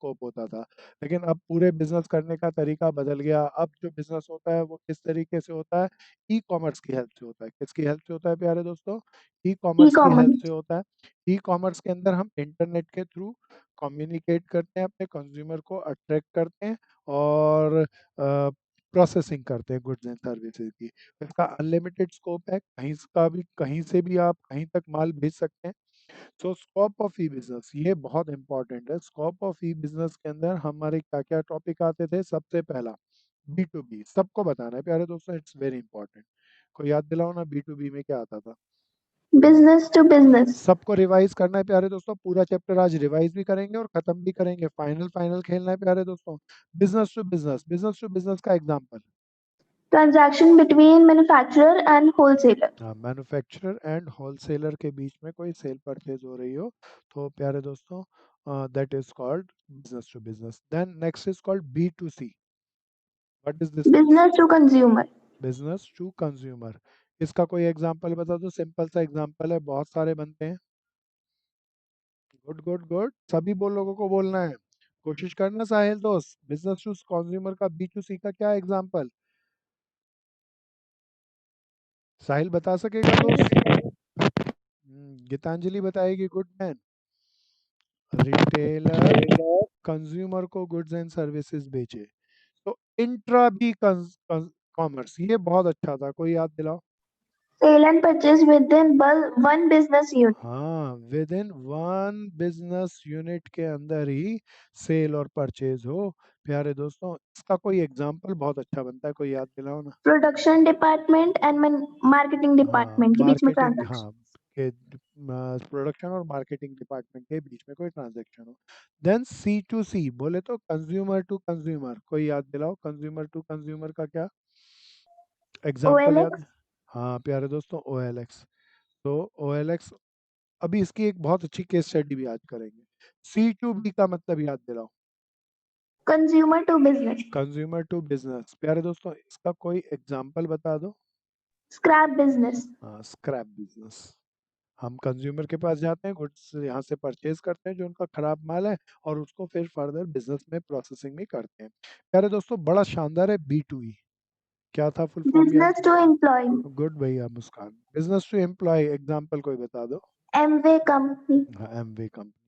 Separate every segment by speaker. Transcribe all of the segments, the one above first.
Speaker 1: Scope होता था, लेकिन अब पूरे बिजनेस करने का तरीका बदल गया। अब जो बिजनेस होता है वो किस तरीके से होता है, ई कॉमर्स की हेल्प से होता है। किसकी हेल्प से होता है प्यारे दोस्तों, ई
Speaker 2: ई
Speaker 1: कॉमर्स की हेल्प से
Speaker 2: कॉमर्स।
Speaker 1: होता है। ई कॉमर्स के अंदर हम इंटरनेट के थ्रू कम्युनिकेट करते हैं, अपने कंज्यूमर को अट्रैक्ट करते हैं और प्रोसेसिंग करते हैं गुड्स एंड सर्विसेज की। इसका अनलिमिटेड स्कोप है, कहीं से भी आप कहीं तक माल भेज सकते हैं। सो स्कोप ऑफ ई बिजनेस ये बहुत इंपॉर्टेंट है। स्कोप ऑफ ई बिजनेस के अंदर हमारे क्या क्या टॉपिक आते थे, सबसे पहला बी टू बी, सबको बताना है प्यारे दोस्तों, इट्स वेरी इंपॉर्टेंट। को याद दिलाओ ना, बी टू बी में क्या आता था।
Speaker 2: Business to business.
Speaker 1: सबको रिवाइज करना है प्यारे दोस्तों, पूरा चैप्टर आज रिवाइज भी करेंगे और खत्म भी करेंगे, फाइनल फाइनल खेलना है प्यारे दोस्तों। Business to business, business to business का example,
Speaker 2: transaction between manufacturer and wholesaler.
Speaker 1: हाँ, मैन्युफैक्चरर एंड होलसेलर के बीच में कोई सेल परचेज हो रही हो तो प्यारे दोस्तों that is called business to business. Then next is called B to C. What is this mean,
Speaker 2: business to consumer.
Speaker 1: Business to consumer. इसका कोई एग्जांपल बता दो, सिंपल सा एग्जांपल है, बहुत सारे बनते हैं। गुड गुड गुड, सभी लोगों को बोलना है, कोशिश करना साहिल दोस्त। बिजनेस टू कंज्यूमर का बी टू सी का क्या एग्जांपल, साहिल बता सकेगा दोस्त। गीतांजलि बताएगी, गुड मैन। रिटेलर कंज्यूमर को गुड्स एंड सर्विसेज बेचे, तो इंट्रा बी कॉमर्स, ये बहुत अच्छा था, कोई याद दिलाओ।
Speaker 2: Sale and purchase within one business unit.
Speaker 1: हाँ, within one business unit के अंदर ही सेल और परचेज हो। प्यारे दोस्तों इसका कोई एग्जांपल बहुत अच्छा बनता है, कोई याद दिलाओ ना।
Speaker 2: प्रोडक्शन डिपार्टमेंट एंड मार्केटिंग
Speaker 1: हाँ,
Speaker 2: डिपार्टमेंट के बीच में
Speaker 1: मार्केटिंग,
Speaker 2: ट्रांजैक्शन।
Speaker 1: हाँ, के प्रोडक्शन और मार्केटिंग डिपार्टमेंट के बीच में कोई ट्रांजैक्शन हो। देन सी टू सी बोले तो कंज्यूमर टू कंज्यूमर, कोई याद दिलाओ, कंज्यूमर टू कंज्यूमर का क्या एग्जाम्पल याद है।
Speaker 2: OLX।
Speaker 1: हाँ प्यारे दोस्तों, ओ एल एक्स। तो ओ एल एक्स, अभी इसकी एक बहुत अच्छी केस स्टडी भी आज करेंगे। सी टू बी का मतलब याद दिलाओ,
Speaker 2: consumer to business.
Speaker 1: Consumer to business. प्यारे दोस्तों इसका कोई एग्जाम्पल बता दो।
Speaker 2: Scrap business.
Speaker 1: हाँ, स्क्रैप बिजनेस। हम कंज्यूमर के पास जाते हैं, गुड्स यहाँ से परचेज करते हैं जो उनका खराब माल है, और उसको फिर फर्दर बिजनेस में प्रोसेसिंग भी करते हैं। प्यारे दोस्तों बड़ा शानदार है बी टू ई, क्या था फुल फॉर्म याद।
Speaker 2: Business to employ.
Speaker 1: गुड भैया Muskan, business to employ example कोई बता दो।
Speaker 2: Amway company.
Speaker 1: हाँ, एमवे कंपनी।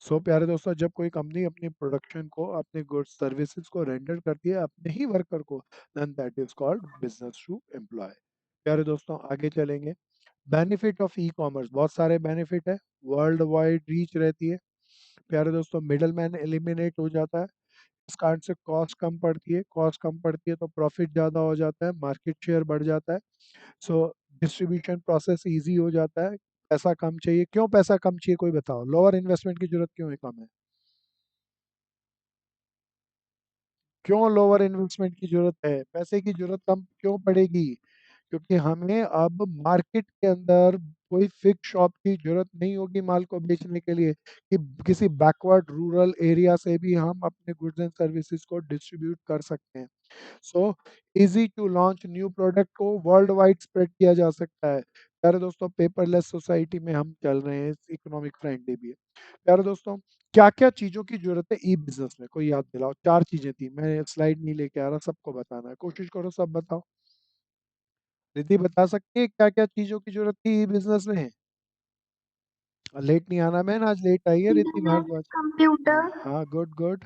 Speaker 1: सो प्यारे दोस्तों जब कोई कंपनी अपनी प्रोडक्शन को, अपने गुड्स सर्विसेज को रेंडर करती है अपने ही वर्कर को, then that is called business to employ. प्यारे दोस्तों आगे चलेंगे। बेनिफिट ऑफ ई कॉमर्स, बहुत सारे बेनिफिट है, वर्ल्ड वाइड रीच रहती है। प्यारे दोस्तों मिडल मैन एलिमिनेट हो जाता है, इस कारण से कॉस्ट कम पड़ती है, कॉस्ट कम पड़ती है तो प्रॉफिट ज़्यादा हो जाता है, मार्केट शेयर बढ़ जाता है। सो डिस्ट्रीब्यूशन प्रोसेस इजी हो जाता है। पैसा कम चाहिए, क्यों पैसा कम चाहिए कोई बताओ, लोअर इन्वेस्टमेंट की जरूरत क्यों है, कम है, क्यों लोअर इन्वेस्टमेंट की जरूरत है, पैसे की जरूरत कम क्यों पड़ेगी, क्योंकि हमें अब मार्केट के अंदर कोई फिक्स शॉप की जरूरत नहीं होगी माल को बेचने के लिए, कि किसी बैकवर्ड रूरल एरिया से भी हम अपने गुड्स एंड सर्विसेज को डिस्ट्रीब्यूट कर सकते हैं। So easy to launch new product को वर्ल्ड वाइड स्प्रेड किया जा सकता है। प्यारे दोस्तों पेपरलेस सोसाइटी में हम चल रहे हैं, इकोनॉमिक फ्रेंडली भी है। प्यारे दोस्तों क्या क्या चीजों की जरूरत है ई बिजनेस में, कोई याद दिलाओ, चार चीजें थी, मैं स्लाइड नहीं लेके आ रहा, सबको बताना है, कोशिश करो सब बताओ। रिद्धि बता सकती है क्या क्या चीजों की जरूरत थी ई बिजनेस में। लेट नहीं आना, मैन आज लेट आई है रिद्धि
Speaker 2: इंटरनेट,
Speaker 1: भारद्वाज।
Speaker 2: कंप्यूटर।
Speaker 1: हाँ गुड गुड।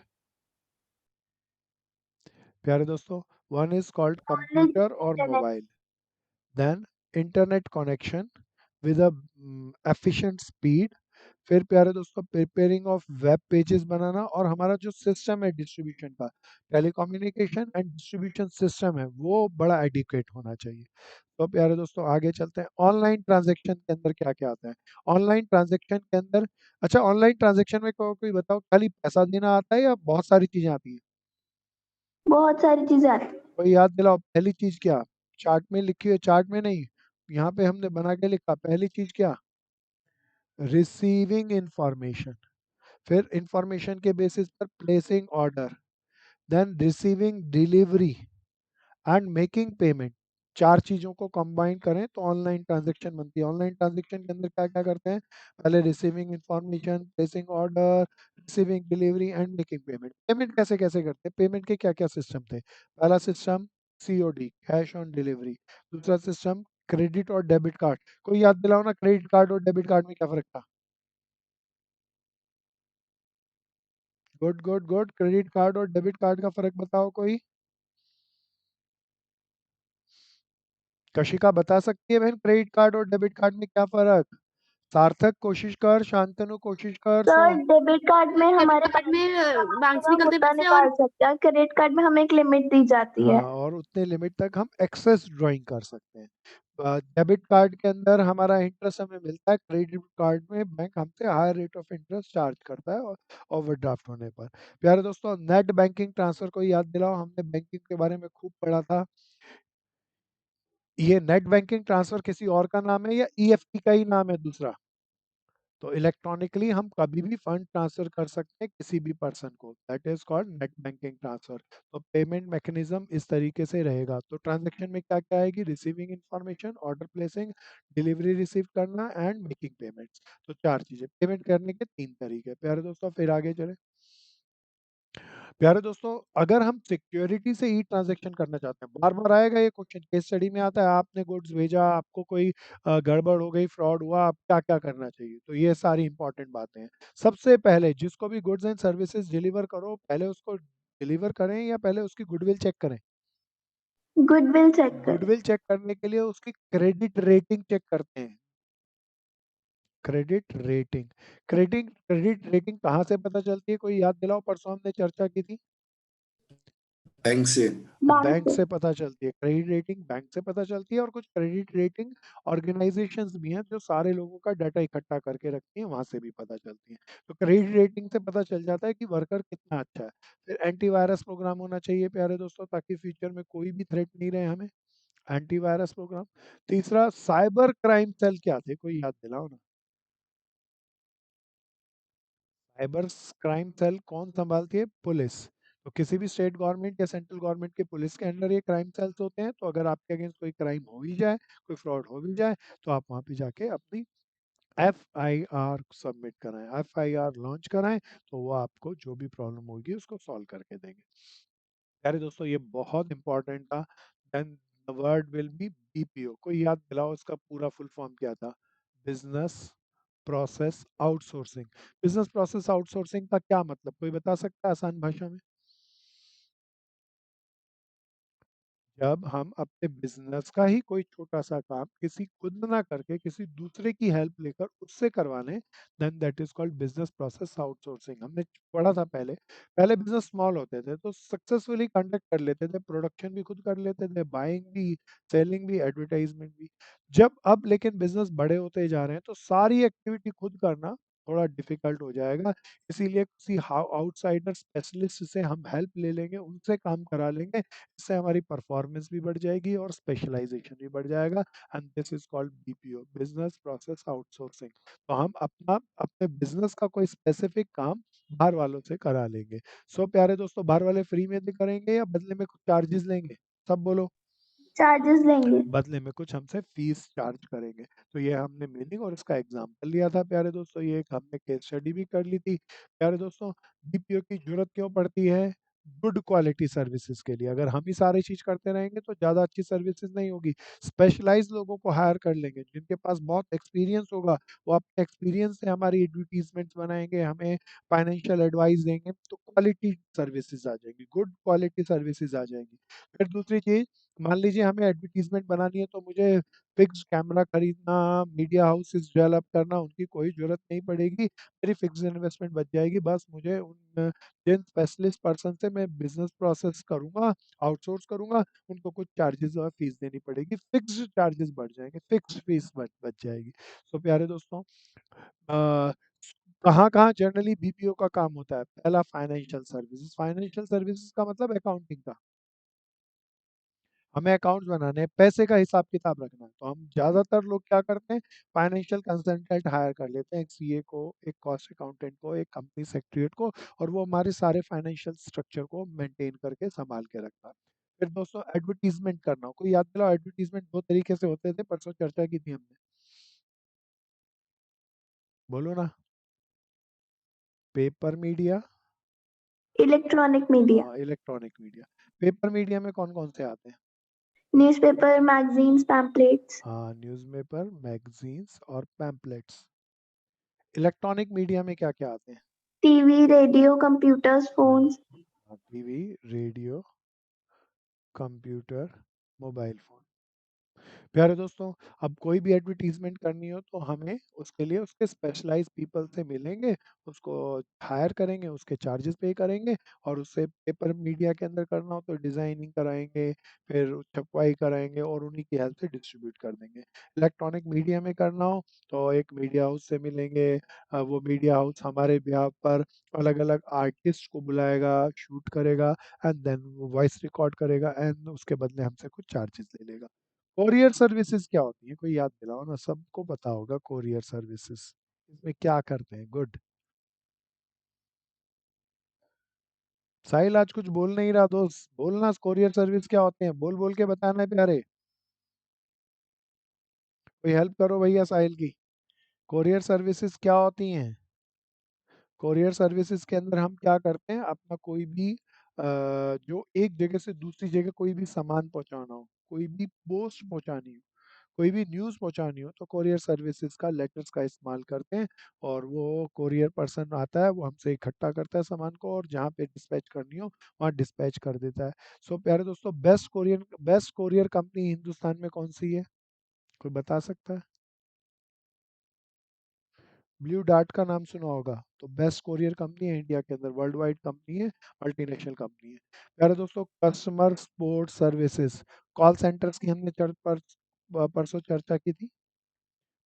Speaker 1: प्यारे दोस्तों one is called
Speaker 2: knowledge,
Speaker 1: computer और
Speaker 2: internet.
Speaker 1: Mobile, then internet connection with a efficient speed, फिर प्यारे दोस्तों प्रिपेयरिंग ऑफ वेब पेजेस बनाना, और हमारा जो सिस्टम है डिस्ट्रीब्यूशन का, टेलीकम्युनिकेशन एंड डिस्ट्रीब्यूशन सिस्टम है वो बड़ा एडिक्वेट होना चाहिए। तो प्यारे दोस्तों आगे चलते हैं, ऑनलाइन ट्रांजैक्शन के अंदर क्या क्या आता है। ऑनलाइन ट्रांजैक्शन के अंदर, अच्छा ऑनलाइन ट्रांजैक्शन में कोई बताओ, खाली पैसा देना आता है या बहुत सारी चीजें आती है,
Speaker 2: बहुत सारी चीजें आती हैं।
Speaker 1: कोई याद दिलाओ, पहली चीज क्या, चार्ट में लिखी है, चार्ट में नहीं, यहाँ पे हमने बना के लिखा, पहली चीज क्या, रिसीविंग इंफॉर्मेशन, फिर इंफॉर्मेशन के बेसिस पर placing order, then receiving delivery and making payment. चार चीज़ों को कंबाइन करें तो ऑनलाइन ट्रांजैक्शन बनती है। ऑनलाइन ट्रांजैक्शन के अंदर क्या-क्या करते हैं? पहले receiving information, placing order, receiving delivery and making payment. Payment कैसे-कैसे करते हैं? पेमेंट के क्या-क्या सिस्टम थे? पहला system COD, cash on delivery. दूसरा सिस्टम क्रेडिट और डेबिट कार्ड। कोई याद दिलाओ ना, क्रेडिट कार्ड और डेबिट कार्ड में क्या फ़र्क था? Good, good, good. Credit card और डेबिट कार्ड का फ़र्क बताओ कोई? कशिका बता सकती है बहन, क्रेडिट कार्ड और डेबिट कार्ड में क्या फ़र्क? सार्थक कोशिश कर, शांतनु कोशिश कर,
Speaker 2: सर,
Speaker 1: सो
Speaker 2: डेबिट कार्ड में
Speaker 3: डेबिट
Speaker 2: हमारे
Speaker 3: कार्ड में बैंक से
Speaker 2: हम
Speaker 3: निकलते
Speaker 2: उतना
Speaker 3: पैसे और
Speaker 2: निकाल सकते हैं, क्रेडिट कार्ड में हमें एक लिमिट दी जाती
Speaker 1: हाँ,
Speaker 2: है।
Speaker 1: और उतने लिमिट तक हम एक्सेस ड्राइंग कर सकते हैं। डेबिट कार्ड के अंदर हमारा इंटरेस्ट हमें मिलता है, क्रेडिट कार्ड में बैंक हमसे higher rate of interest charge करता है और ओवरड्राफ्ट होने पर। प्यारे दोस्तों, नेट बैंकिंग ट्रांसफ़र को याद दिलाओ, हमने बैंकिंग के बारे में खूब पढ़ा था। ये नेट बैंकिंग ट्रांसफ़र किसी और का नाम है या ईएफटी का ही नाम है दूसरा? तो इलेक्ट्रॉनिकली हम कभी भी फंड ट्रांसफर कर सकते हैं किसी भी पर्सन को, that is called net banking transfer. तो पेमेंट मैकेनिज्म इस तरीके से रहेगा। तो ट्रांजैक्शन में क्या क्या आएगी? Receiving information, order placing, delivery receive करना एंड मेकिंग पेमेंट्स। तो चार चीजें, पेमेंट करने के तीन तरीके। प्यारे दोस्तों, फिर आगे चले। प्यारे दोस्तों, अगर हम सिक्योरिटी से ई ट्रांजैक्शन करना चाहते हैं, बार-बार आएगा ये क्वेश्चन, केस स्टडी में आता है, आपने गुड्स भेजा, आपको कोई गड़बड़ हो गई, फ्रॉड हुआ, अब क्या-क्या करना चाहिए? तो ये सारी इंपॉर्टेंट बातें हैं। सबसे पहले जिसको भी गुड्स एंड सर्विसेज डिलीवर करो, पहले उसको डिलीवर करें या पहले उसकी गुडविल चेक करें?
Speaker 2: गुडविल चेक करें।
Speaker 1: गुडविल चेक करने के लिए उसकी क्रेडिट रेटिंग चेक करते हैं। Credit rating. क्रेडिट रेटिंग कहाँ से पता चलती है? कोई याद दिलाओ, परसों हमने चर्चा की थी।
Speaker 4: बैंक से।
Speaker 2: बैंक
Speaker 1: बैंक
Speaker 2: से।
Speaker 1: से पता चलती है, क्रेडिट रेटिंग बैंक से पता चलती है। और कुछ क्रेडिट रेटिंग ऑर्गेनाइजेशंस भी हैं जो सारे लोगों का डाटा इकट्ठा करके रखती हैं, वहां से भी पता चलती है। तो क्रेडिट रेटिंग से पता चल जाता है कि वर्कर कितना अच्छा है। फिर एंटीवायरस प्रोग्राम होना चाहिए प्यारे दोस्तों, ताकि फ्यूचर में कोई भी थ्रेट नहीं रहे हमें। Antivirus program. तीसरा, साइबर क्राइम सेल क्या थे? कोई याद दिलाओ ना। साइबर क्राइम सेल कौन संभालती है? पुलिस। तो किसी भी स्टेट गवर्नमेंट या सेंट्रल गवर्नमेंट के पुलिस के अंडर ये क्राइम सेल्स होते हैं। तो अगर आपके अगेंस्ट कोई क्राइम हो ही जाए, कोई फ्रॉड हो भी जाए, तो आप वहाँ पे जाके अपनी एफआईआर सबमिट कराएं, एफआईआर लॉन्च कराएं, तो वो आपको जो भी प्रॉब्लम होगी उसको सॉल्व करके देंगे। प्यारे दोस्तों, ये बहुत इंपॉर्टेंट था। Then the word will be BPO. कोई याद दिलाओ, इसका पूरा फुल फॉर्म क्या था? Business process outsourcing. Business process outsourcing का क्या मतलब, कोई बता सकता है आसान भाषा में? जब हम अपने बिजनेस का ही कोई छोटा सा काम किसी खुद ना करके किसी दूसरे की हेल्प लेकर उससे करवा लें, then that is called business process outsourcing. हमने पढ़ा था पहले। पहले बिजनेस स्मॉल होते थे तो सक्सेसफुली कंडक्ट कर लेते थे, प्रोडक्शन भी खुद कर लेते थे, बाइंग भी, सेलिंग भी, एडवर्टाइजमेंट भी। जब अब लेकिन बिजनेस बड़े होते जा रहे हैं तो सारी एक्टिविटी खुद करना थोड़ा डिफिकल्ट हो जाएगा। इसीलिए किसी आउटसाइडर स्पेशलिस्ट से हम हेल्प ले लेंगे, उनसे काम करा लेंगे। इससे हमारी परफॉर्मेंस भी बढ़ जाएगी और स्पेशलाइजेशन भी बढ़ जाएगा। And this is called BPO, business process outsourcing. तो हम अपना अपने बिजनेस का कोई स्पेसिफिक काम बाहर वालों से करा लेंगे। सो प्यारे दोस्तों, बाहर वाले फ्री में दे करेंगे या बदले में कुछ चार्जेस लेंगे? सब बोलो।
Speaker 2: चार्जेस लेंगे।
Speaker 1: बदले में कुछ हमसे फीस चार्ज करेंगे। तो ये हमने मीनिंग और इसका एग्जाम्पल लिया था प्यारे दोस्तों। ये एक हमने केस स्टडी भी कर ली थी। प्यारे दोस्तों, बीपीओ की जरूरत क्यों पड़ती है? गुड क्वालिटी सर्विसेज के लिए। अगर हम ही सारी चीज करते रहेंगे तो ज्यादा अच्छी सर्विसेज नहीं होगी। स्पेशलाइज लोगों को हायर कर लेंगे जिनके पास बहुत एक्सपीरियंस होगा। वो अपने एक्सपीरियंस से हमारी एडवर्टीजमेंट्स बनाएंगे, हमें फाइनेंशियल एडवाइस देंगे, तो क्वालिटी सर्विसेज आ जाएंगी, गुड क्वालिटी सर्विसेज आ जाएंगी। फिर दूसरी चीज, मान लीजिए हमें एडवर्टाइज़मेंट बनानी है तो मुझे फिक्स्ड कैमरा खरीदना, मीडिया हाउसेस डेवलप करना, उनकी कोई ज़रूरत नहीं पड़ेगी। मेरी फिक्स्ड इन्वेस्टमेंट बच जाएगी। बस मुझे उन जिन स्पेशलिस्ट पर्सन से मैं बिज़नेस प्रोसेस करूँगा, आउटसोर्स करूँगा, उनको कुछ चार्जेज़ और फीस देनी पड़ेगी। फिक्स्ड चार्जेज़ बढ़ जाएँगे, फिक्स्ड फीस बच जाएगी। सो प्यारे दोस्तों, अ, कहाँ-कहाँ जनरली बीपीओ का काम होता है? पहला, फाइनेंशियल सर्विसेज़। फाइनेंशियल सर्विसेज़ का मतलब अकाउंटिंग का। हमें अकाउंट्स बनाने हैं, पैसे का हिसाब-किताब रखना है। तो हम ज़्यादातर लोग क्या करते हैं, फाइनेंशियल कंसल्टेंट हायर कर लेते हैं, एक सीए को, एक कॉस्ट अकाउंटेंट को, एक कंपनी सेक्रेटरीट को, और वो हमारे सारे फाइनेंशियल स्ट्रक्चर को मेंटेन करके सँभाल के रखता है। फिर दोस्तों एडवर्टीजमेंट करना, कोई याद दिलाओ, एडवर्टीजमेंट दो तरीके से होते थे, परसों चर्चा की थी हमने, बोलो ना। पेपर मीडिया,
Speaker 2: इलेक्ट्रॉनिक मीडिया,
Speaker 1: हाँ इलेक्ट्रॉनिक मीडिया। पेपर मीडिया में कौन कौन से आते हैं?
Speaker 2: न्यूज़पेपर, मैगजीन्स, पैम्पलेट्स,
Speaker 1: हाँ न्यूज़पेपर, मैगजीन्स और पैम्पलेट्स। इलेक्ट्रॉनिक मीडिया में क्या क्या आते हैं?
Speaker 2: TV, radio, computers, phones.
Speaker 1: TV, radio, computer, mobile phone. प्यारे दोस्तों, अब कोई भी एडवर्टीजमेंट करनी हो तो हमें उसके लिए उसके स्पेशलाइज्ड पीपल से मिलेंगे, उसको हायर करेंगे, उसके चार्जेस पे करेंगे, और उससे पेपर मीडिया के अंदर करना हो तो डिज़ाइनिंग कराएंगे, फिर छपवाई कराएंगे और उन्हीं की हेल्प से डिस्ट्रीब्यूट कर देंगे। इलेक्ट्रॉनिक मीडिया में करना हो तो एक मीडिया हाउस से मिलेंगे, वो मीडिया हाउस हमारे ब्याह पर अलग अलग आर्टिस्ट को बुलाएगा, शूट करेगा, एंड देन वो वॉइस रिकॉर्ड करेगा, एंड उसके बदले हमसे कुछ चार्जेस ले लेगा। कोरियर सर्विसेज क्या होती है, कोई याद दिलाओ ना, सबको पता होगा कोरियर सर्विसेज, इसमें क्या करते हैं? गुड। साहिल आज कुछ बोल नहीं रहा दोस्त, बोलना, कोरियर सर्विस क्या होते हैं, बोल बोल के बताना है प्यारे। कोई हेल्प करो भैया साहिल की। कोरियर सर्विसेज क्या होती हैं? कोरियर सर्विसेज के अंदर हम क्या करते हैं, अपना कोई भी जो एक जगह से दूसरी जगह कोई भी सामान पहुंचाना हो, कोई भी पोस्ट पहुंचानी हो, कोई भी न्यूज़ पहुंचानी हो, तो कोरियर सर्विसेज का लेटर्स का इस्तेमाल करते हैं, और वो कोरियर पर्सन आता है, वो हमसे इकट्ठा करता है सामान को, और जहाँ पे डिस्पैच करनी हो वहाँ डिस्पैच कर देता है। सो प्यारे दोस्तों, बेस्ट कोरियर कंपनी हिंदुस्तान में कौन सी है, कोई बता सकता है? ब्लू डार्ट का नाम सुना होगा, तो बेस्ट कोरियर कंपनी है इंडिया के अंदर, वर्ल्ड वाइड कंपनी है, मल्टीनेशनल कंपनी है। प्यारे दोस्तों, customer support services, call centres की हमने परसों चर्चा की थी।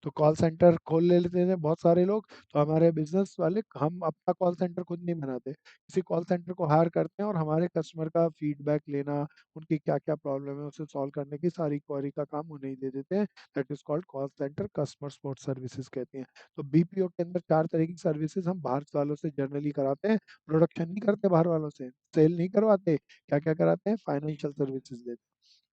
Speaker 1: तो कॉल सेंटर खोल ले लेते थे बहुत सारे लोग, तो हमारे बिजनेस वाले, हम अपना कॉल सेंटर खुद नहीं बनाते, किसी कॉल सेंटर को हायर करते हैं, और हमारे कस्टमर का फीडबैक लेना, उनकी क्या क्या प्रॉब्लम है उसे सॉल्व करने की सारी क्वेरी का काम उन्हें ही दे देते हैं। That is called call centre, customer support services कहते हैं। तो बीपीओ के अंदर चार तरह की सर्विसेज हम बाहर वालों से जनरली कराते हैं, प्रोडक्शन नहीं करते बाहर वालों से, सेल नहीं करवाते, क्या क्या कराते हैं, फाइनेंशियल सर्विसेज देते हैं,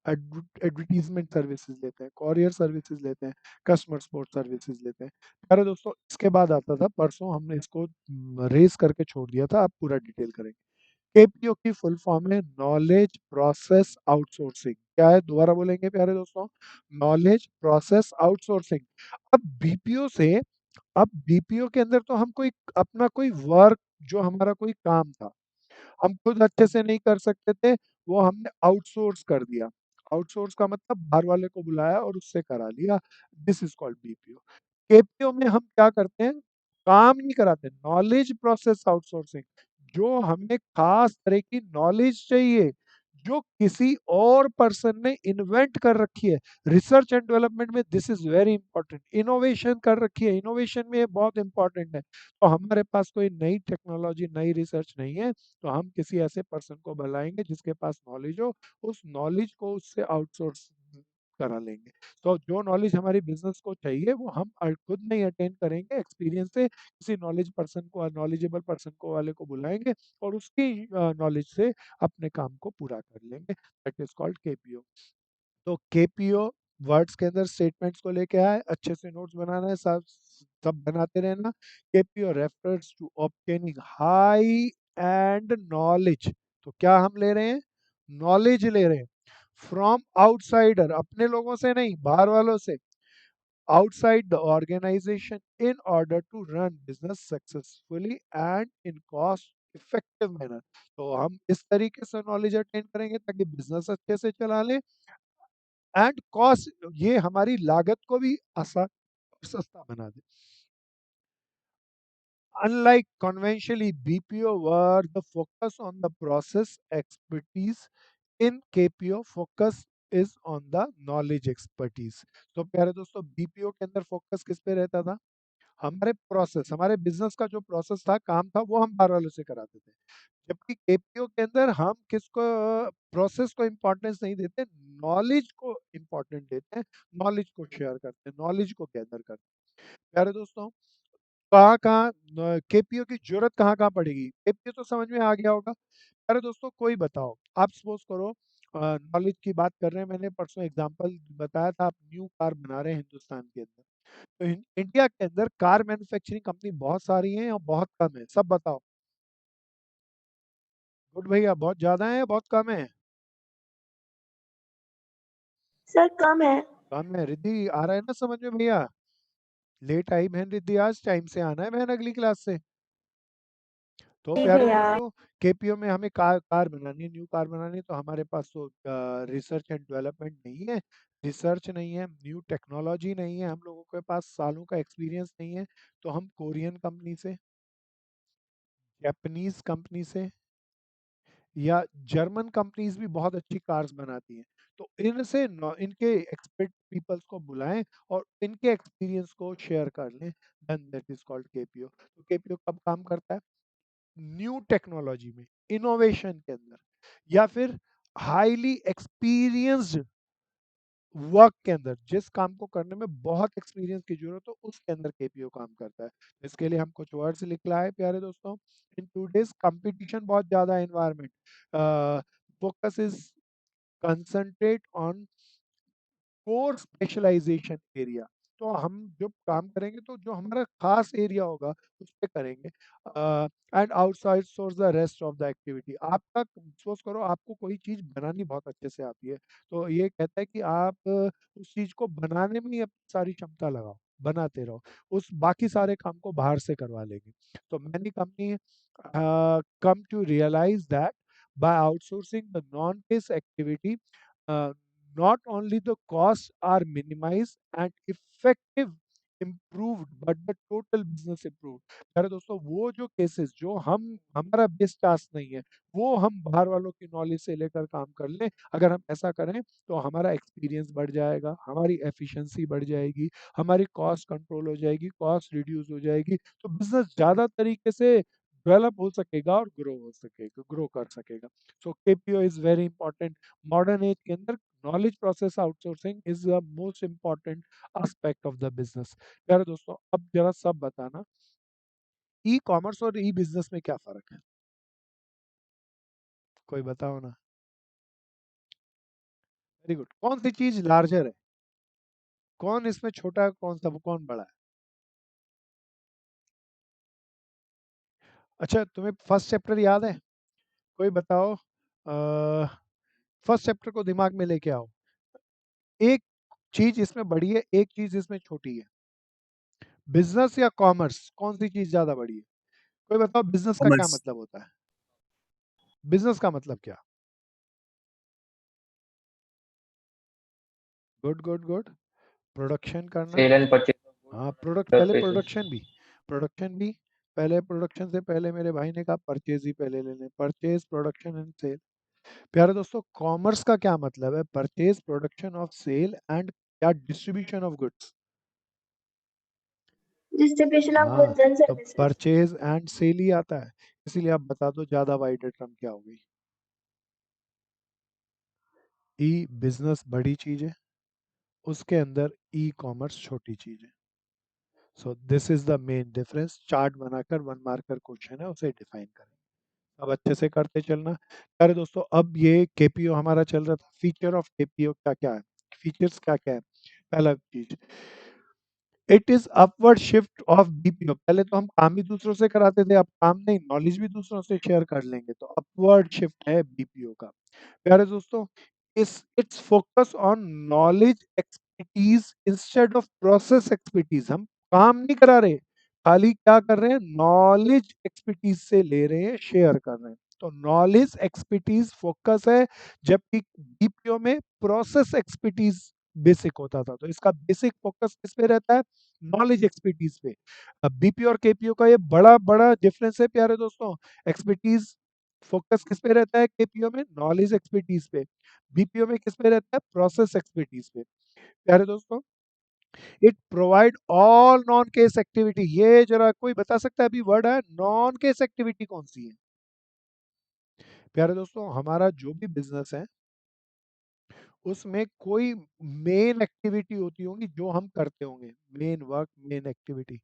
Speaker 1: एडवर्टीजमेंट सर्विसेज लेते हैं, कॉरियर सर्विसेज लेते हैं, कस्टमर सपोर्ट सर्विसेज लेते हैं। अरे दोस्तों, इसके बाद आता था, परसों हमने इसको रेस करके छोड़ दिया था, आप पूरा डिटेल करेंगे। केपीओ की फुल फॉर्म है नॉलेज प्रोसेस आउटसोर्सिंग। क्या है, दोबारा बोलेंगे प्यारे दोस्तों, नॉलेज प्रोसेस आउटसोर्सिंग। अब बीपीओ से, अब बीपीओ के अंदर तो हम कोई अपना कोई वर्क, जो हमारा कोई काम था, हम खुद अच्छे से नहीं कर सकते थे, वो हमने आउटसोर्स कर दिया। आउटसोर्स का मतलब बाहर वाले को बुलाया और उससे करा लिया। This is called BPO. KPO में हम क्या करते हैं, काम नहीं कराते, नॉलेज प्रोसेस आउटसोर्सिंग। जो हमें खास तरह की नॉलेज चाहिए, जो किसी और पर्सन ने इन्वेंट कर रखी है, रिसर्च एंड डेवलपमेंट में this is very important, innovation कर रखी है, इनोवेशन में ये बहुत इंपॉर्टेंट है। तो हमारे पास कोई नई टेक्नोलॉजी, नई रिसर्च नहीं है, तो हम किसी ऐसे पर्सन को बुलाएंगे जिसके पास नॉलेज हो, उस नॉलेज को उससे आउटसोर्स करा लेंगे। तो जो नॉलेज हमारी बिजनेस को चाहिए वो हम खुद नहीं अटेन करेंगे, एक्सपीरियंस से किसी नॉलेज पर्सन को, नॉलेजेबल पर्सन को वाले को बुलाएंगे, और उसकी नॉलेज से अपने काम को पूरा कर लेंगे। That is called KPO. तो केपीओ वर्ड्स के अंदर स्टेटमेंट्स को लेके आए, अच्छे से नोट्स बनाना है, सब सब बनाते रहना। KPO refers to obtaining high end knowledge. तो क्या हम ले रहे हैं, नॉलेज ले रहे हैं, फ्रॉम आउटसाइडर, अपने लोगों से नहीं, बाहर वालों से, outside the organization in order to run business successfully and in cost effective manner। तो हम इस तरीके से नॉलेज अटेन करेंगे ताकि बिजनेस अच्छे से चला लें, एंड कॉस्ट, ये हमारी लागत को भी आसान और सस्ता बना दे। Unlike conventionally, BPO where the focus on the process expertise, in KPO focus is on the knowledge expertise। तो प्यारे दोस्तों, बीपीओ के अंदर फोकस किस पे रहता था, हमारे प्रोसेस, हमारे बिजनेस का जो प्रोसेस था, काम था, वो हम बाहर वालों से कराते थे। जबकि केपीओ के अंदर हम किसको, प्रोसेस को इम्पोर्टेंस नहीं देते, नॉलेज को इम्पोर्टेंट देते हैं, नॉलेज को शेयर करते हैं, नॉलेज को गैदर करते हैं। प्यारे दोस्तों, कहाँ-कहाँ केपीओ की ज़रूरत कहाँ-कहाँ पड़ेगी? केपीओ तो समझ में आ गया होगा। अरे दोस्तों, कोई बताओ, आप सपोज़ करो नॉलेज की बात कर रहे हैं, मैंने परसों एग्जांपल बताया था, आप न्यू कार बना रहे हैं हिंदुस्तान के अंदर, तो इंडिया के अंदर कार मैन्युफैक्चरिंग कंपनी बहुत सारी हैं और बहुत कम है, सब बताओ। गुड भैया, बहुत ज्यादा है या बहुत कम है?
Speaker 2: सर कम है।
Speaker 1: कम है। रिद्धि आ रहा है ना समझ में भैया? लेट आई बहन रिद्धि, आज टाइम से आना है बहन अगली क्लास से। तो
Speaker 2: जी
Speaker 1: प्यारे
Speaker 2: भैया।
Speaker 1: दोस्तों, केपीओ में हमें कार बनानी है, न्यू कार बनानी है, तो हमारे पास तो रिसर्च एंड डेवलपमेंट नहीं है, रिसर्च नहीं है, न्यू टेक्नोलॉजी नहीं है, हम लोगों के पास सालों का एक्सपीरियंस नहीं है, तो हम कोरियन कंपनी से, जापानीज कंपनी से या जर्मन कंपनीज भी बहुत अच्छी कार्स बनाती हैं, तो इनसे इनके एक्सपर्ट पीपल्स को बुलाएं और इनके एक्सपीरियंस को शेयर कर लें, then that is called KPO. तो केपीओ कब काम करता है? न्यू टेक्नोलॉजी में, इनोवेशन के अंदर, या फिर हाईली एक्सपीरियंस्ड वर्क के अंदर, जिस काम को करने में बहुत एक्सपीरियंस की जरूरत हो उसके अंदर केपीओ काम करता है। इसके लिए हम कुछ वर्ड्स लिख लाए प्यारे दोस्तों। इन टूडेज कंपटीशन बहुत ज्यादा है, environment, focus is concentrate on core specialisation area, तो हम जब काम करेंगे तो जो हमारा खास एरिया होगा उस पे करेंगे, and outside source the rest of the activity. आपका सोच करो, आपको कोई चीज बनानी बहुत अच्छे से आती है, तो ये कहता है कि आप उस चीज को बनाने में ही अपनी सारी क्षमता लगाओ, बनाते रहो, उस बाकी सारे काम को बाहर से करवा लेंगे। तो many company come to realize that by outsourcing the non-case activity, uh, not only the costs are minimized and effective improved but the total business improved। अरे दोस्तों, वो जो केसेस जो हम, हमारा बेस्ट टास्क नहीं है, वो हम बाहर वालों की नॉलेज से लेकर काम कर लें, अगर हम ऐसा करें तो हमारा एक्सपीरियंस बढ़ जाएगा, हमारी एफिशिएंसी बढ़ जाएगी, हमारी कॉस्ट कंट्रोल हो जाएगी, कॉस्ट रिड्यूस हो जाएगी, तो बिजनेस ज्यादा तरीके से डेवलप हो सकेगा और ग्रो हो सकेगा, ग्रो कर सकेगा। So KPO is very important. Modern age के अंदर knowledge process outsourcing is the most important aspect of the business. प्यारे दोस्तों, अब जरा सब बताना, ई कॉमर्स और ई बिजनेस में क्या फर्क है? कोई बताओ ना। Very good. कौन सी चीज लार्जर है? कौन इसमें छोटा है, कौन सा, कौन बड़ा है? अच्छा, तुम्हें फर्स्ट चैप्टर याद है? कोई बताओ, फर्स्ट चैप्टर को दिमाग में लेके आओ। एक चीज इसमें बड़ी है, एक चीज इसमें छोटी है। बिजनेस या कॉमर्स, कौन सी चीज ज्यादा बड़ी है? कोई बताओ, बिजनेस का क्या
Speaker 4: Commerce.
Speaker 1: मतलब होता है? बिजनेस का मतलब क्या? Good good good. प्रोडक्शन करना।
Speaker 3: सेल एंड परचेज ऑफ
Speaker 1: हाँ, प्रोडक्ट, पहले
Speaker 3: सर्विसेज।
Speaker 1: प्रोडक्शन भी, प्रोडक्शन भी, पहले प्रोडक्शन से पहले मेरे भाई ने कहा परचेज ही पहले लेने, परचेज प्रोडक्शन एंड सेल। प्यारे दोस्तों, कॉमर्स का क्या मतलब है? Purchase, production of sale and क्या, distribution of goods.
Speaker 2: Distribution of
Speaker 1: हाँ,
Speaker 2: गुड्स एंड
Speaker 1: तो
Speaker 2: सर्विसेज।
Speaker 1: परचेज एंड सेल ही आता है, इसीलिए आप बता दो ज्यादा वाइड टर्म क्या हो गई। ई बिजनेस बड़ी चीज है, उसके अंदर ई कॉमर्स छोटी चीज है। So this is the main difference. Chart बनाकर 1 मार्कर क्वेश्चन है, उसे डिफाइन करें। अब अच्छे से करते चलना। अरे दोस्तों, अब ये केपीओ हमारा चल रहा था, फीचर ऑफ केपीओ क्या क्या है, फीचर्स क्या क्या है? पहला चीज, it is upward shift of BPO. पहले तो हम काम ही दूसरों से कराते थे, अब काम नहीं, नॉलेज भी दूसरों से शेयर कर लेंगे, तो अपवर्ड शिफ्ट है बीपीओ का। प्यारे दोस्तों, इस it's focus on knowledge expertise instead of process expertise. हम काम नहीं करा रहे, खाली क्या कर रहे हैं, नॉलेज एक्सपर्टीज से ले रहे हैं, शेयर कर रहे हैं, तो नॉलेज एक्सपर्टीज फोकस है, जबकि बीपीओ में प्रोसेस एक्सपर्टीज बेसिक होता था। तो इसका बेसिक फोकस किस पे रहता है, नॉलेज एक्सपर्टीज पे। अब बीपीओ और केपीओ का ये बड़ा बड़ा डिफरेंस है प्यारे दोस्तों। एक्सपर्टीज फोकस किस पे रहता है, केपीओ में नॉलेज एक्सपर्टीज पे, बीपीओ में किस पे रहता है, प्रोसेस एक्सपर्टीज पे। प्यारे दोस्तों, it provide all non case activity. ये जरा कोई बता सकता है, अभी वर्ड है नॉन केस एक्टिविटी कौन सी है? प्यारे दोस्तों, हमारा जो भी बिजनेस है उसमें कोई मेन एक्टिविटी होती होगी जो हम करते होंगे, मेन वर्क, मेन एक्टिविटी।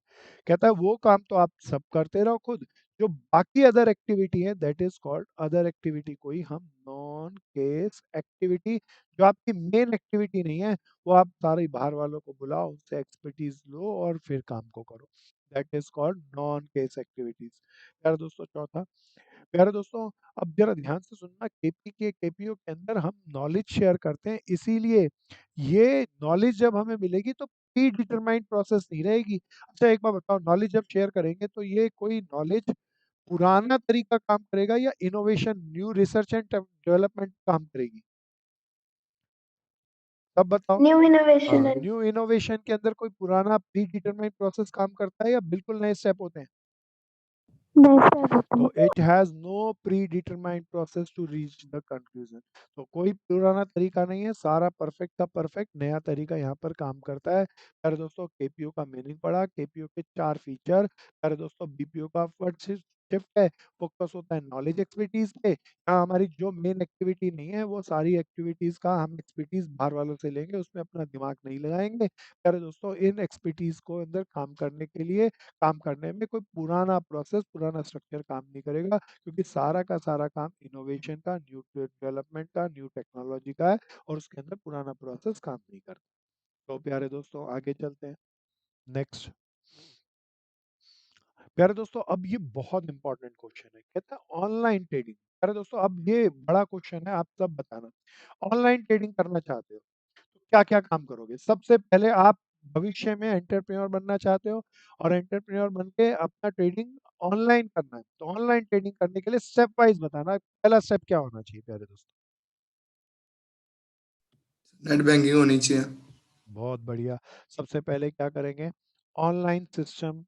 Speaker 1: कहता है वो काम तो आप सब करते रहो खुद, जो बाकी अदर एक्टिविटी है that is called other activity, कोई हम नॉन नॉन केस एक्टिविटी, जो आपकी मेन एक्टिविटी नहीं है, वो आप सारे बाहर वालों को बुलाओ, उनसे एक्सपर्टीज लो और फिर काम को करो। That is called non case activities. यार दोस्तों चौथा, प्यारे दोस्तों, अब जरा ध्यान से सुनना, केपीओ के अंदर हम नॉलेज शेयर करते हैं, इसीलिए ये नॉलेज जब हमें मिलेगी तो प्री डिटरमाइंड प्रोसेस नहीं रहेगी। अच्छा एक बार बताओ, नॉलेज जब शेयर करेंगे तो ये कोई नॉलेज पुराना तरीका काम करेगा या innovation, new research and development काम करेगी? तब बताओ।
Speaker 2: न्यू इनोवेशन
Speaker 1: हाँ,
Speaker 2: एंड
Speaker 1: न्यू इनोवेशन के अंदर कोई पुराना प्री डिटरमाइंड प्रोसेस काम करता है या बिल्कुल नए स्टेप होते हैं? तो it has no predetermined process to reach the conclusion. तो कोई पुराना तरीका नहीं है, सारा परफेक्ट का परफेक्ट नया तरीका यहाँ पर काम करता है। अरे दोस्तों केपीओ का मीनिंग पढ़ा, केपीओ के 4 फीचर। अरे दोस्तों बीपीओ का फर्स्ट शिफ्ट है, फोकस होता है नॉलेज एक्सपर्टीज पे। यहाँ हमारी जो मेन एक्टिविटी नहीं है, वो सारी एक्टिविटीज का हम एक्सपर्टीज बाहर वालों से लेंगे, उसमें अपना दिमाग नहीं लगाएंगे। अरे दोस्तों इन एक्सपर्टीज को अंदर काम करने के लिए, काम करने में कोई पुराना प्रोसेस, पुराना स्ट्रक्चर काम नहीं करेगा, क्योंकि सारा का सारा काम इनोवेशन का, न्यू डेवलपमेंट का, न्यू टेक्नोलॉजी का है, और उसके अंदर पुराना प्रोसेस काम नहीं करता। तो प्यारे दोस्तों आगे चलते हैं। नेक्स्ट, प्यारे दोस्तों अब ये बहुत इंपॉर्टेंट क्वेश्चन है, कहता है ऑनलाइन ट्रेडिंग। प्यारे दोस्तों अब ये बड़ा क्वेश्चन है, आप सब बताना, ऑनलाइन ट्रेडिंग करना चाहते हो तो क्या क्या काम करोगे? सबसे पहले आप भविष्य में एंटरप्रेन्योर बनना चाहते हो और एंटरप्रेन्योर बन के अपना ट्रेडिंग ऑनलाइन करना है, तो ऑनलाइन ट्रेडिंग करने के लिए स्टेप वाइज बताना, पहला स्टेप क्या होना चाहिए प्यारे दोस्तों?
Speaker 4: नेट बैंकिंग होनी चाहिए।
Speaker 1: बहुत बढ़िया। सबसे पहले क्या करेंगे? ऑनलाइन सिस्टम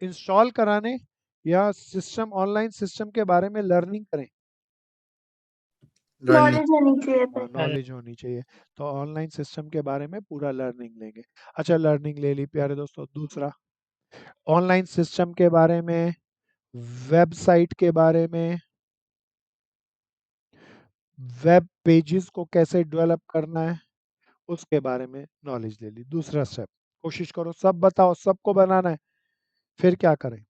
Speaker 1: इंस्टॉल कराने या सिस्टम, ऑनलाइन सिस्टम के बारे में लर्निंग करें?
Speaker 4: लर्निंग।
Speaker 2: नॉलेज होनी चाहिए
Speaker 1: हाँ,
Speaker 2: पहले।
Speaker 1: नॉलेज होनी चाहिए, तो ऑनलाइन सिस्टम के बारे में पूरा लर्निंग लेंगे। अच्छा लर्निंग ले ली प्यारे दोस्तों, दूसरा ऑनलाइन सिस्टम के बारे में, वेबसाइट के बारे में, वेब पेजेस को कैसे डेवलप करना है, उसके बारे में नॉलेज ले ली। दूसरा स्टेप, कोशिश करो सब बताओ, सबको बनाना है। फिर क्या करें?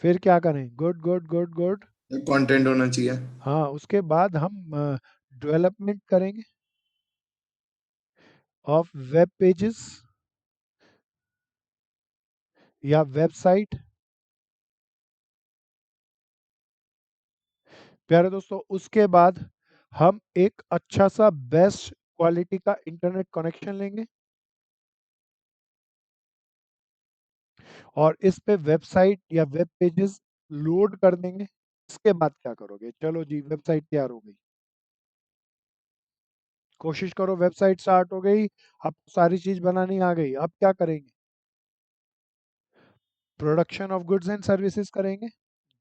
Speaker 1: फिर क्या करें? Good good good good.
Speaker 4: Content होना चाहिए।
Speaker 1: हाँ, उसके बाद हम डेवलपमेंट करेंगे ऑफ वेब पेजेस या वेबसाइट। प्यारे दोस्तों उसके बाद हम एक अच्छा सा बेस्ट क्वालिटी का इंटरनेट कनेक्शन लेंगे और इस पे वेबसाइट या वेब पेजेस लोड कर देंगे। इसके बाद क्या करोगे? चलो जी, वेबसाइट तैयार हो गई, कोशिश करो वेबसाइट स्टार्ट हो गई, अब सारी चीज बनानी आ गई, अब क्या करेंगे? Production of goods and services करेंगे,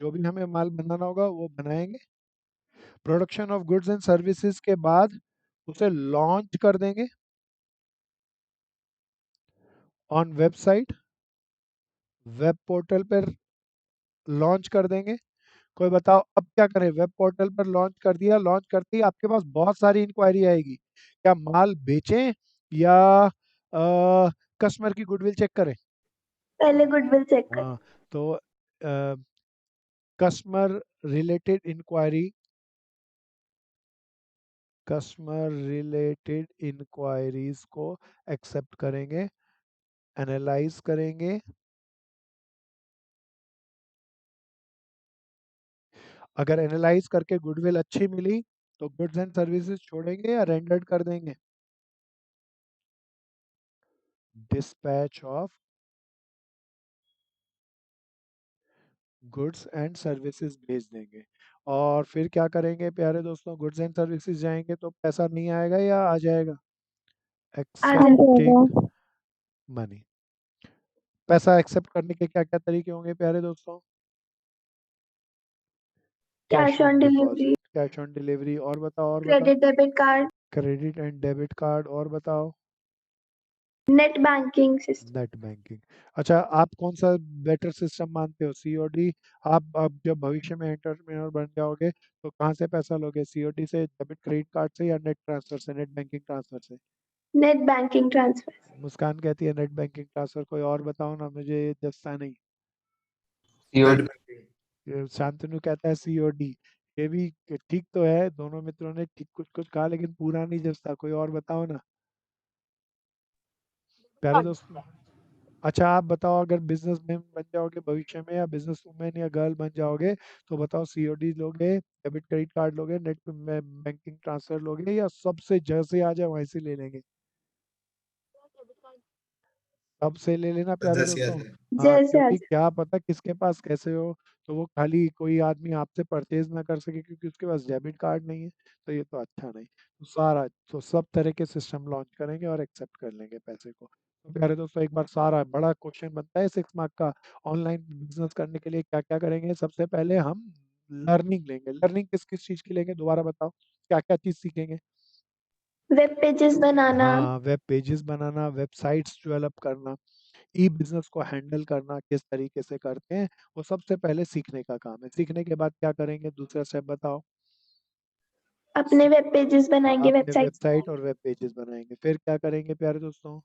Speaker 1: जो भी हमें माल बनाना होगा वो बनाएंगे। Production of goods and services के बाद उसे लॉन्च कर देंगे ऑन वेबसाइट, वेब पोर्टल पर लॉन्च कर देंगे। कोई बताओ अब क्या करें? वेब पोर्टल पर लॉन्च कर दिया, लॉन्च करते ही आपके पास बहुत सारी इंक्वायरी आएगी, क्या माल बेचें या कस्टमर की गुडविल चेक करें?
Speaker 2: पहले गुडविल चेक कर।
Speaker 1: हाँ, तो customer related inquiry, customer related inquiries को एक्सेप्ट करेंगे, एनालाइज करेंगे। अगर एनालाइज करके गुडविल अच्छी मिली तो गुड्स एंड सर्विसेज छोड़ेंगे या रेंडर्ड कर देंगे? Dispatch of goods and services भेज देंगे। और फिर क्या करेंगे प्यारे दोस्तों? गुड्स एंड सर्विसेज जाएंगे तो पैसा नहीं आएगा या आ जाएगा?
Speaker 2: आ जाएगा।
Speaker 1: Accepting money. पैसा एक्सेप्ट करने के क्या क्या तरीके होंगे प्यारे दोस्तों? Cash
Speaker 2: cash
Speaker 1: on
Speaker 2: on delivery,
Speaker 1: deposit, cash on delivery, और बताओ और बताओ।
Speaker 2: Credit debit card,
Speaker 1: credit and debit card, और बताओ।
Speaker 2: Net banking system.
Speaker 1: Net banking. अच्छा आप कौन सा बेटर सिस्टम मानते हो, सीओडी? आप अब जब भविष्य में एंटरप्रेन्योर बन जाओगे तो कहाँ से पैसा लोगे? सीओडी से, डेबिट क्रेडिट कार्ड से, या नेट ट्रांसफर से, नेट बैंकिंग ट्रांसफर से?
Speaker 2: Net banking transfer.
Speaker 1: मुस्कान कहती है नेट बैंकिंग ट्रांसफर। कोई और बताओ ना, मुझे ये दस्ता नहीं।
Speaker 4: Net banking.
Speaker 1: शांतनु कहता है सीओडी। ये भी ठीक तो है, दोनों मित्रों ने ठीक कुछ कुछ कहा, लेकिन पूरा नहीं जचता। कोई और बताओ ना प्यारे दोस्तों। अच्छा आप बताओ, अगर बिजनेसमैन बन जाओगे भविष्य में, या बिजनेस वुमेन या गर्ल बन जाओगे, तो बताओ सीओडी लोगे, डेबिट क्रेडिट कार्ड लोगे, नेट बैंकिंग ट्रांसफर लोगे, या सबसे जैसे आ जाए वैसे ले लेंगे? अब से ले लेना प्यारे
Speaker 4: जैसे
Speaker 1: दोस्तों।
Speaker 4: याद है।
Speaker 1: हाँ,
Speaker 2: जैसे
Speaker 1: क्योंकि
Speaker 2: आज
Speaker 1: क्या पता किसके पास कैसे हो, तो वो खाली कोई आदमी आपसे परचेज ना कर सके क्योंकि उसके पास डेबिट कार्ड नहीं है, तो ये तो अच्छा नहीं। तो सारा तो सब तरह के सिस्टम लॉन्च करेंगे और एक्सेप्ट कर लेंगे पैसे को। तो प्यारे दोस्तों, एक बार सारा बड़ा क्वेश्चन बनता है 6 मार्क का, ऑनलाइन बिजनेस करने के लिए क्या क्या करेंगे। सबसे पहले हम लर्निंग लेंगे। लर्निंग किस किस चीज़ की लेंगे, दोबारा बताओ, क्या क्या चीज़ सीखेंगे?
Speaker 2: वेब पेजेस बनाना,
Speaker 1: हाँ, वेब पेजेस बनाना, वेबसाइट्स डेवलप करना, ई बिजनेस को हैंडल करना किस तरीके से करते हैं, वो सबसे पहले सीखने का काम है। सीखने के बाद क्या करेंगे, दूसरा स्टेप बताओ।
Speaker 2: अपने वेब पेजेस
Speaker 1: हाँ,
Speaker 2: बनाएंगे,
Speaker 1: अपने
Speaker 2: वेबसाइट्स
Speaker 1: वेबसाइट और
Speaker 2: बनाएंगे,
Speaker 1: वेब पेजेस बनाएंगे। फिर क्या करेंगे प्यारे दोस्तों?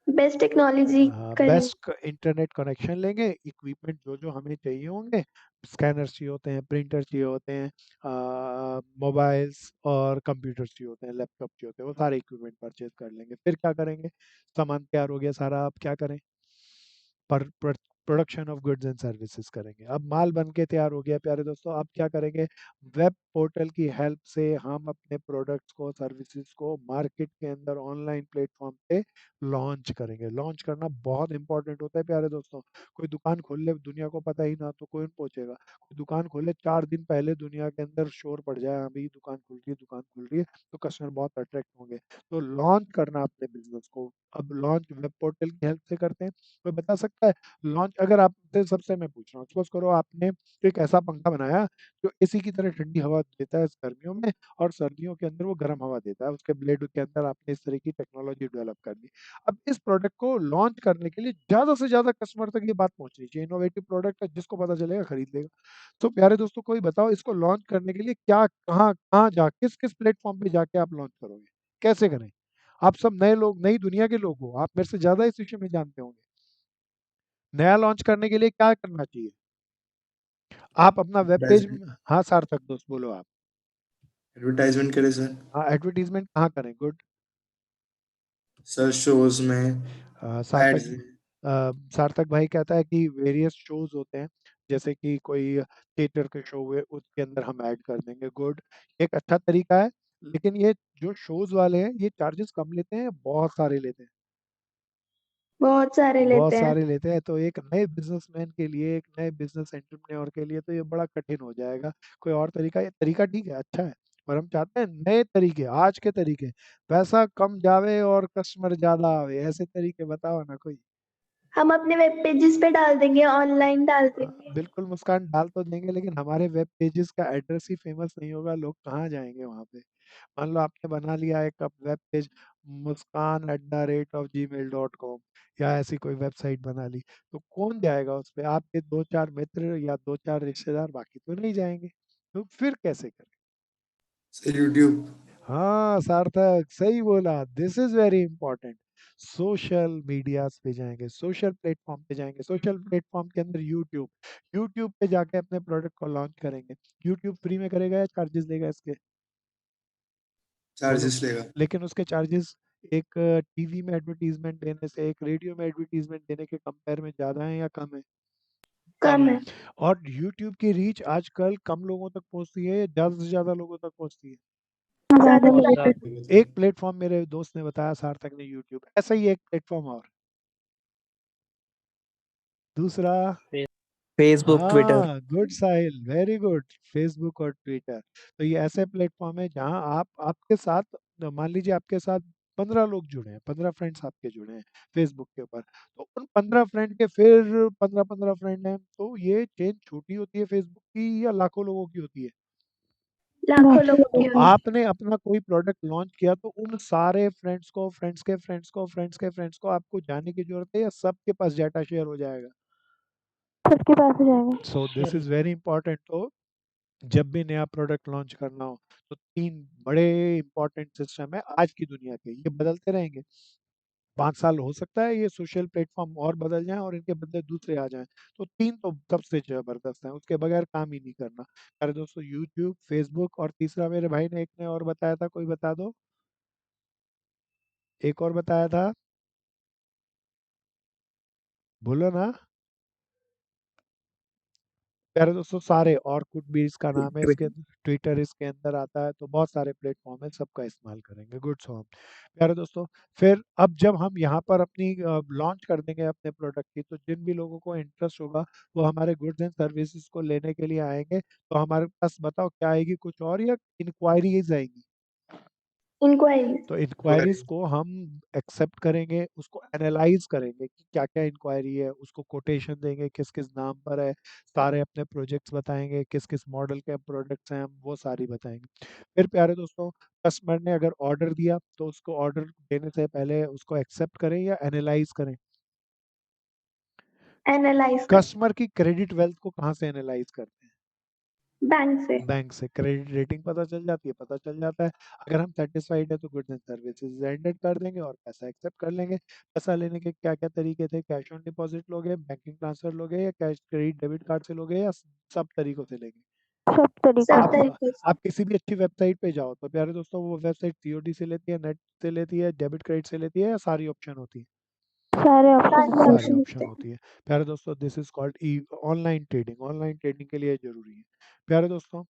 Speaker 2: बेस्ट टेक्नोलॉजी
Speaker 1: हाँ,
Speaker 2: करेंगे।
Speaker 1: बेस्ट इंटरनेट कनेक्शन लेंगे, इक्विपमेंट जो जो हमें चाहिए होंगे, स्कैनर चाहिए होते हैं, प्रिंटर चाहिए होते हैं, मोबाइल्स और कंप्यूटर चाहिए होते हैं, लैपटॉप चाहिए होते हैं, वो सारे इक्विपमेंट परचेज कर लेंगे। फिर क्या करेंगे, सामान तैयार हो गया सारा, अब क्या करें? पर production of goods and services करेंगे। अब माल बन के तैयार हो गया प्यारे दोस्तों, अब क्या करेंगे? वेब पोर्टल की हेल्प से हम अपने प्रोडक्ट्स को, सर्विसेज को मार्केट के अंदर ऑनलाइन प्लेटफॉर्म पे लॉन्च करेंगे। लॉन्च करना बहुत इंपॉर्टेंट होता है प्यारे दोस्तों। कोई दुकान खोल ले, दुनिया को पता ही ना, तो कोई नहीं पहुंचेगा। कोई दुकान खोले 4 दिन पहले दुनिया के अंदर शोर पड़ जाए, अभी दुकान खुल रही है, दुकान खुल रही है, तो कस्टमर बहुत अट्रैक्ट होंगे। तो लॉन्च करना अपने बिजनेस को, अब लॉन्च वेब पोर्टल की हेल्प से करते हैं। कोई बता सकता है लॉन्च? अगर आपसे सबसे मैं पूछ रहा हूँ, सपोज करो आपने एक ऐसा पंखा बनाया जो एसी की तरह ठंडी हवा देता है गर्मियों में, और सर्दियों के अंदर वो गर्म हवा देता है, उसके ब्लेड के अंदर आपने इस तरह की टेक्नोलॉजी डेवलप कर दी। अब इस प्रोडक्ट को लॉन्च करने के लिए ज्यादा से ज्यादा कस्टमर तक ये बात पहुंचनी चाहिए, इनोवेटिव प्रोडक्ट है, जिसको पता चलेगा खरीद लेगा। तो प्यारे दोस्तों, कोई बताओ, इसको लॉन्च करने के लिए क्या, कहाँ कहाँ जा, किस किस प्लेटफॉर्म पे जाके आप लॉन्च करोगे, कैसे करें? आप सब नए लोग, नई दुनिया के लोग हो, आप मेरे से ज्यादा इस विषय में जानते होंगे। नया लॉन्च करने के लिए क्या करना चाहिए? आप अपना वेब पेज।
Speaker 4: एडवर्टाइजमेंट।
Speaker 1: हाँ, सार्थक दोस्त बोलो आप।
Speaker 4: एडवर्टाइजमेंट करे सर।
Speaker 1: हाँ, एडवर्टीजमेंट कहाँ करें? गुड।
Speaker 4: सर शोज में,
Speaker 1: सार्थक
Speaker 4: एड्स।
Speaker 1: सार्थक भाई कहता है कि वेरियस शोज होते हैं, जैसे कि कोई थिएटर के शो हुए, उसके अंदर हम ऐड कर देंगे। गुड, एक अच्छा तरीका है। लेकिन ये जो शोज वाले हैं, ये चार्जेस कम लेते हैं, बहुत सारे लेते हैं?
Speaker 2: बहुत सारे
Speaker 1: बहुत
Speaker 2: लेते हैं।
Speaker 1: सारे लेते हैं, तो एक नए बिजनेसमैन के लिए, एक नए बिजनेस एंटरप्रेन्योर के लिए तो ये बड़ा कठिन हो जाएगा। कोई और तरीका? ये तरीका ठीक है, अच्छा है, पर हम चाहते हैं नए तरीके, आज के तरीके, पैसा कम जावे और कस्टमर ज्यादा आवे, ऐसे तरीके बताओ ना कोई।
Speaker 2: हम अपने वेब पेजेस पे डाल देंगे, ऑनलाइन डाल देंगे।
Speaker 1: बिल्कुल मुस्कान, डाल तो देंगे, लेकिन हमारे वेब पेजेस का एड्रेस ही फेमस नहीं होगा, लोग कहाँ जाएंगे वहां पे? मान लो आपने बना लिया एक वेब पेज, muskan@gmail.com, या ऐसी कोई वेबसाइट बना ली, तो कौन जाएगा उस पे? आपके 2-4 मित्र या 2-4 रिश्तेदार, बाकी तो नहीं जाएंगे। तो फिर कैसे करें?
Speaker 4: Sir YouTube.
Speaker 1: हाँ सार्थक, सही बोला, this is very important. Social medias पे जाएंगे, सोशल प्लेटफॉर्म पे जाएंगे, सोशल प्लेटफॉर्म के अंदर यूट्यूब, यूट्यूब पे जाके अपने प्रोडक्ट को लॉन्च करेंगे। यूट्यूब फ्री में करेगा या चार्जेस लेगा इसके? बोलो।
Speaker 4: चार्जेस लेगा।
Speaker 1: लेकिन उसके चार्जेस एक टीवी में एडवर्टीजमेंट देने से, एक रेडियो में एडवर्टीजमेंट देने के कंपेयर में ज़्यादा है या कम है?
Speaker 2: कम है।
Speaker 1: और यूट्यूब की रीच आजकल कम लोगों तक पहुंचती है या ज़्यादा से ज़्यादा लोगों तक पहुंचती है?
Speaker 2: ज्यादा
Speaker 4: बहुत
Speaker 2: लोगों
Speaker 4: ज्यादा
Speaker 2: पे।
Speaker 4: लोगों
Speaker 1: एक प्लेटफॉर्म मेरे दोस्त ने बताया, सार्थक ने, यूट्यूब, ऐसा ही एक प्लेटफॉर्म और दूसरा।
Speaker 3: Facebook, Twitter.
Speaker 1: हाँ, गुड साहिल, वेरी गुड। फेसबुक और ट्विटर, तो ये ऐसे प्लेटफॉर्म है जहां आप, आपके साथ, मान लीजिए आपके साथ 15 लोग जुड़े हैं, 15 फ्रेंड्स आपके जुड़े हैं फेसबुक के ऊपर, तो उन 15 फ्रेंड के फिर 15-15 फ्रेंड हैं, तो ये चेन छोटी होती है फेसबुक की, या लाखों लोगों की होती है?
Speaker 2: लाखों लोगों
Speaker 1: तो
Speaker 2: की होगी।
Speaker 1: आपने अपना कोई प्रोडक्ट लॉन्च किया, तो उन सारे फ्रेंड्स को, फ्रेंड्स के फ्रेंड्स को, फ्रेंड्स के फ्रेंड्स को आपको जाने की जरूरत है, या सबके पास डाटा शेयर हो जाएगा?
Speaker 2: सबके पास हो जाएगा।
Speaker 1: So this is very important. तो जब भी नया प्रोडक्ट लॉन्च करना हो, तो 3 बड़े इंपॉर्टेंट सिस्टम है आज की दुनिया के, ये बदलते रहेंगे। 5 साल हो सकता है ये सोशल प्लेटफॉर्म और बदल जाएं और इनके बदले दूसरे आ जाएं, तो 3 तो सबसे जबरदस्त हैं, उसके बगैर काम ही नहीं करना। अरे दोस्तों, यूट्यूब, फेसबुक, और तीसरा मेरे भाई ने एक ने और बताया था, कोई बता दो, एक और बताया था, बोलो ना। प्यारे दोस्तों, सारे, और कुछ भी इसका नाम है, इसके
Speaker 3: ट्विटर।
Speaker 1: अंदर ट्विटर इसके अंदर आता है, तो बहुत सारे प्लेटफॉर्म है, सबका इस्तेमाल करेंगे। गुड सो हम। प्यारे दोस्तों, फिर अब जब हम यहाँ पर अपनी लॉन्च कर देंगे अपने प्रोडक्ट की, तो जिन भी लोगों को इंटरेस्ट होगा वो हमारे गुड्स एंड सर्विसेज को लेने के लिए आएंगे। तो हमारे पास बताओ क्या आएगी, कुछ और या इंक्वायरीज आएंगी?
Speaker 2: Inquiries.
Speaker 1: तो इंक्वायरीज को हम एक्सेप्ट करेंगे, उसको एनालाइज करेंगे कि क्या क्या इंक्वायरी है, उसको कोटेशन देंगे किस किस नाम पर है, सारे अपने प्रोजेक्ट्स बताएंगे, किस किस मॉडल के प्रोडक्ट्स हैं, हम वो सारी बताएंगे। फिर प्यारे दोस्तों, कस्टमर ने अगर ऑर्डर दिया तो उसको ऑर्डर देने से पहले उसको एक्सेप्ट करें या एनालाइज करें?
Speaker 2: Analyze.
Speaker 1: कस्टमर की क्रेडिट वेल्थ को कहाँ से एनालाइज करते हैं?
Speaker 2: Bank से.
Speaker 1: बैंक से। क्रेडिट रेटिंग पता चल जाती है, पता चल जाता है। अगर हम सेटिस्फाइड है तो गुड्स एंड सर्विसेज रेंडर कर देंगे और पैसा एक्सेप्ट कर लेंगे। पैसा लेने के क्या क्या तरीके थे? कैश ऑन डिपॉजिट लोगे, बैंकिंग ट्रांसफर लोगे, या कैश क्रेडिट डेबिट कार्ड से लोगे, या सब तरीकों से लेंगे?
Speaker 2: सब तरीकों
Speaker 1: आप
Speaker 2: तरीके से.
Speaker 1: आप किसी भी अच्छी वेबसाइट पे जाओ तो प्यारे दोस्तों, वो वेबसाइट सीओडी से लेती है, नेट से लेती है, डेबिट क्रेडिट से लेती है, या सारी ऑप्शन होती है?
Speaker 2: सारे ऑप्शन
Speaker 1: सारी
Speaker 2: होते
Speaker 1: ऑप्शन होती है। प्यारे दोस्तों, this is called E online trading. Online trading के लिए जरूरी है। प्यारे दोस्तों,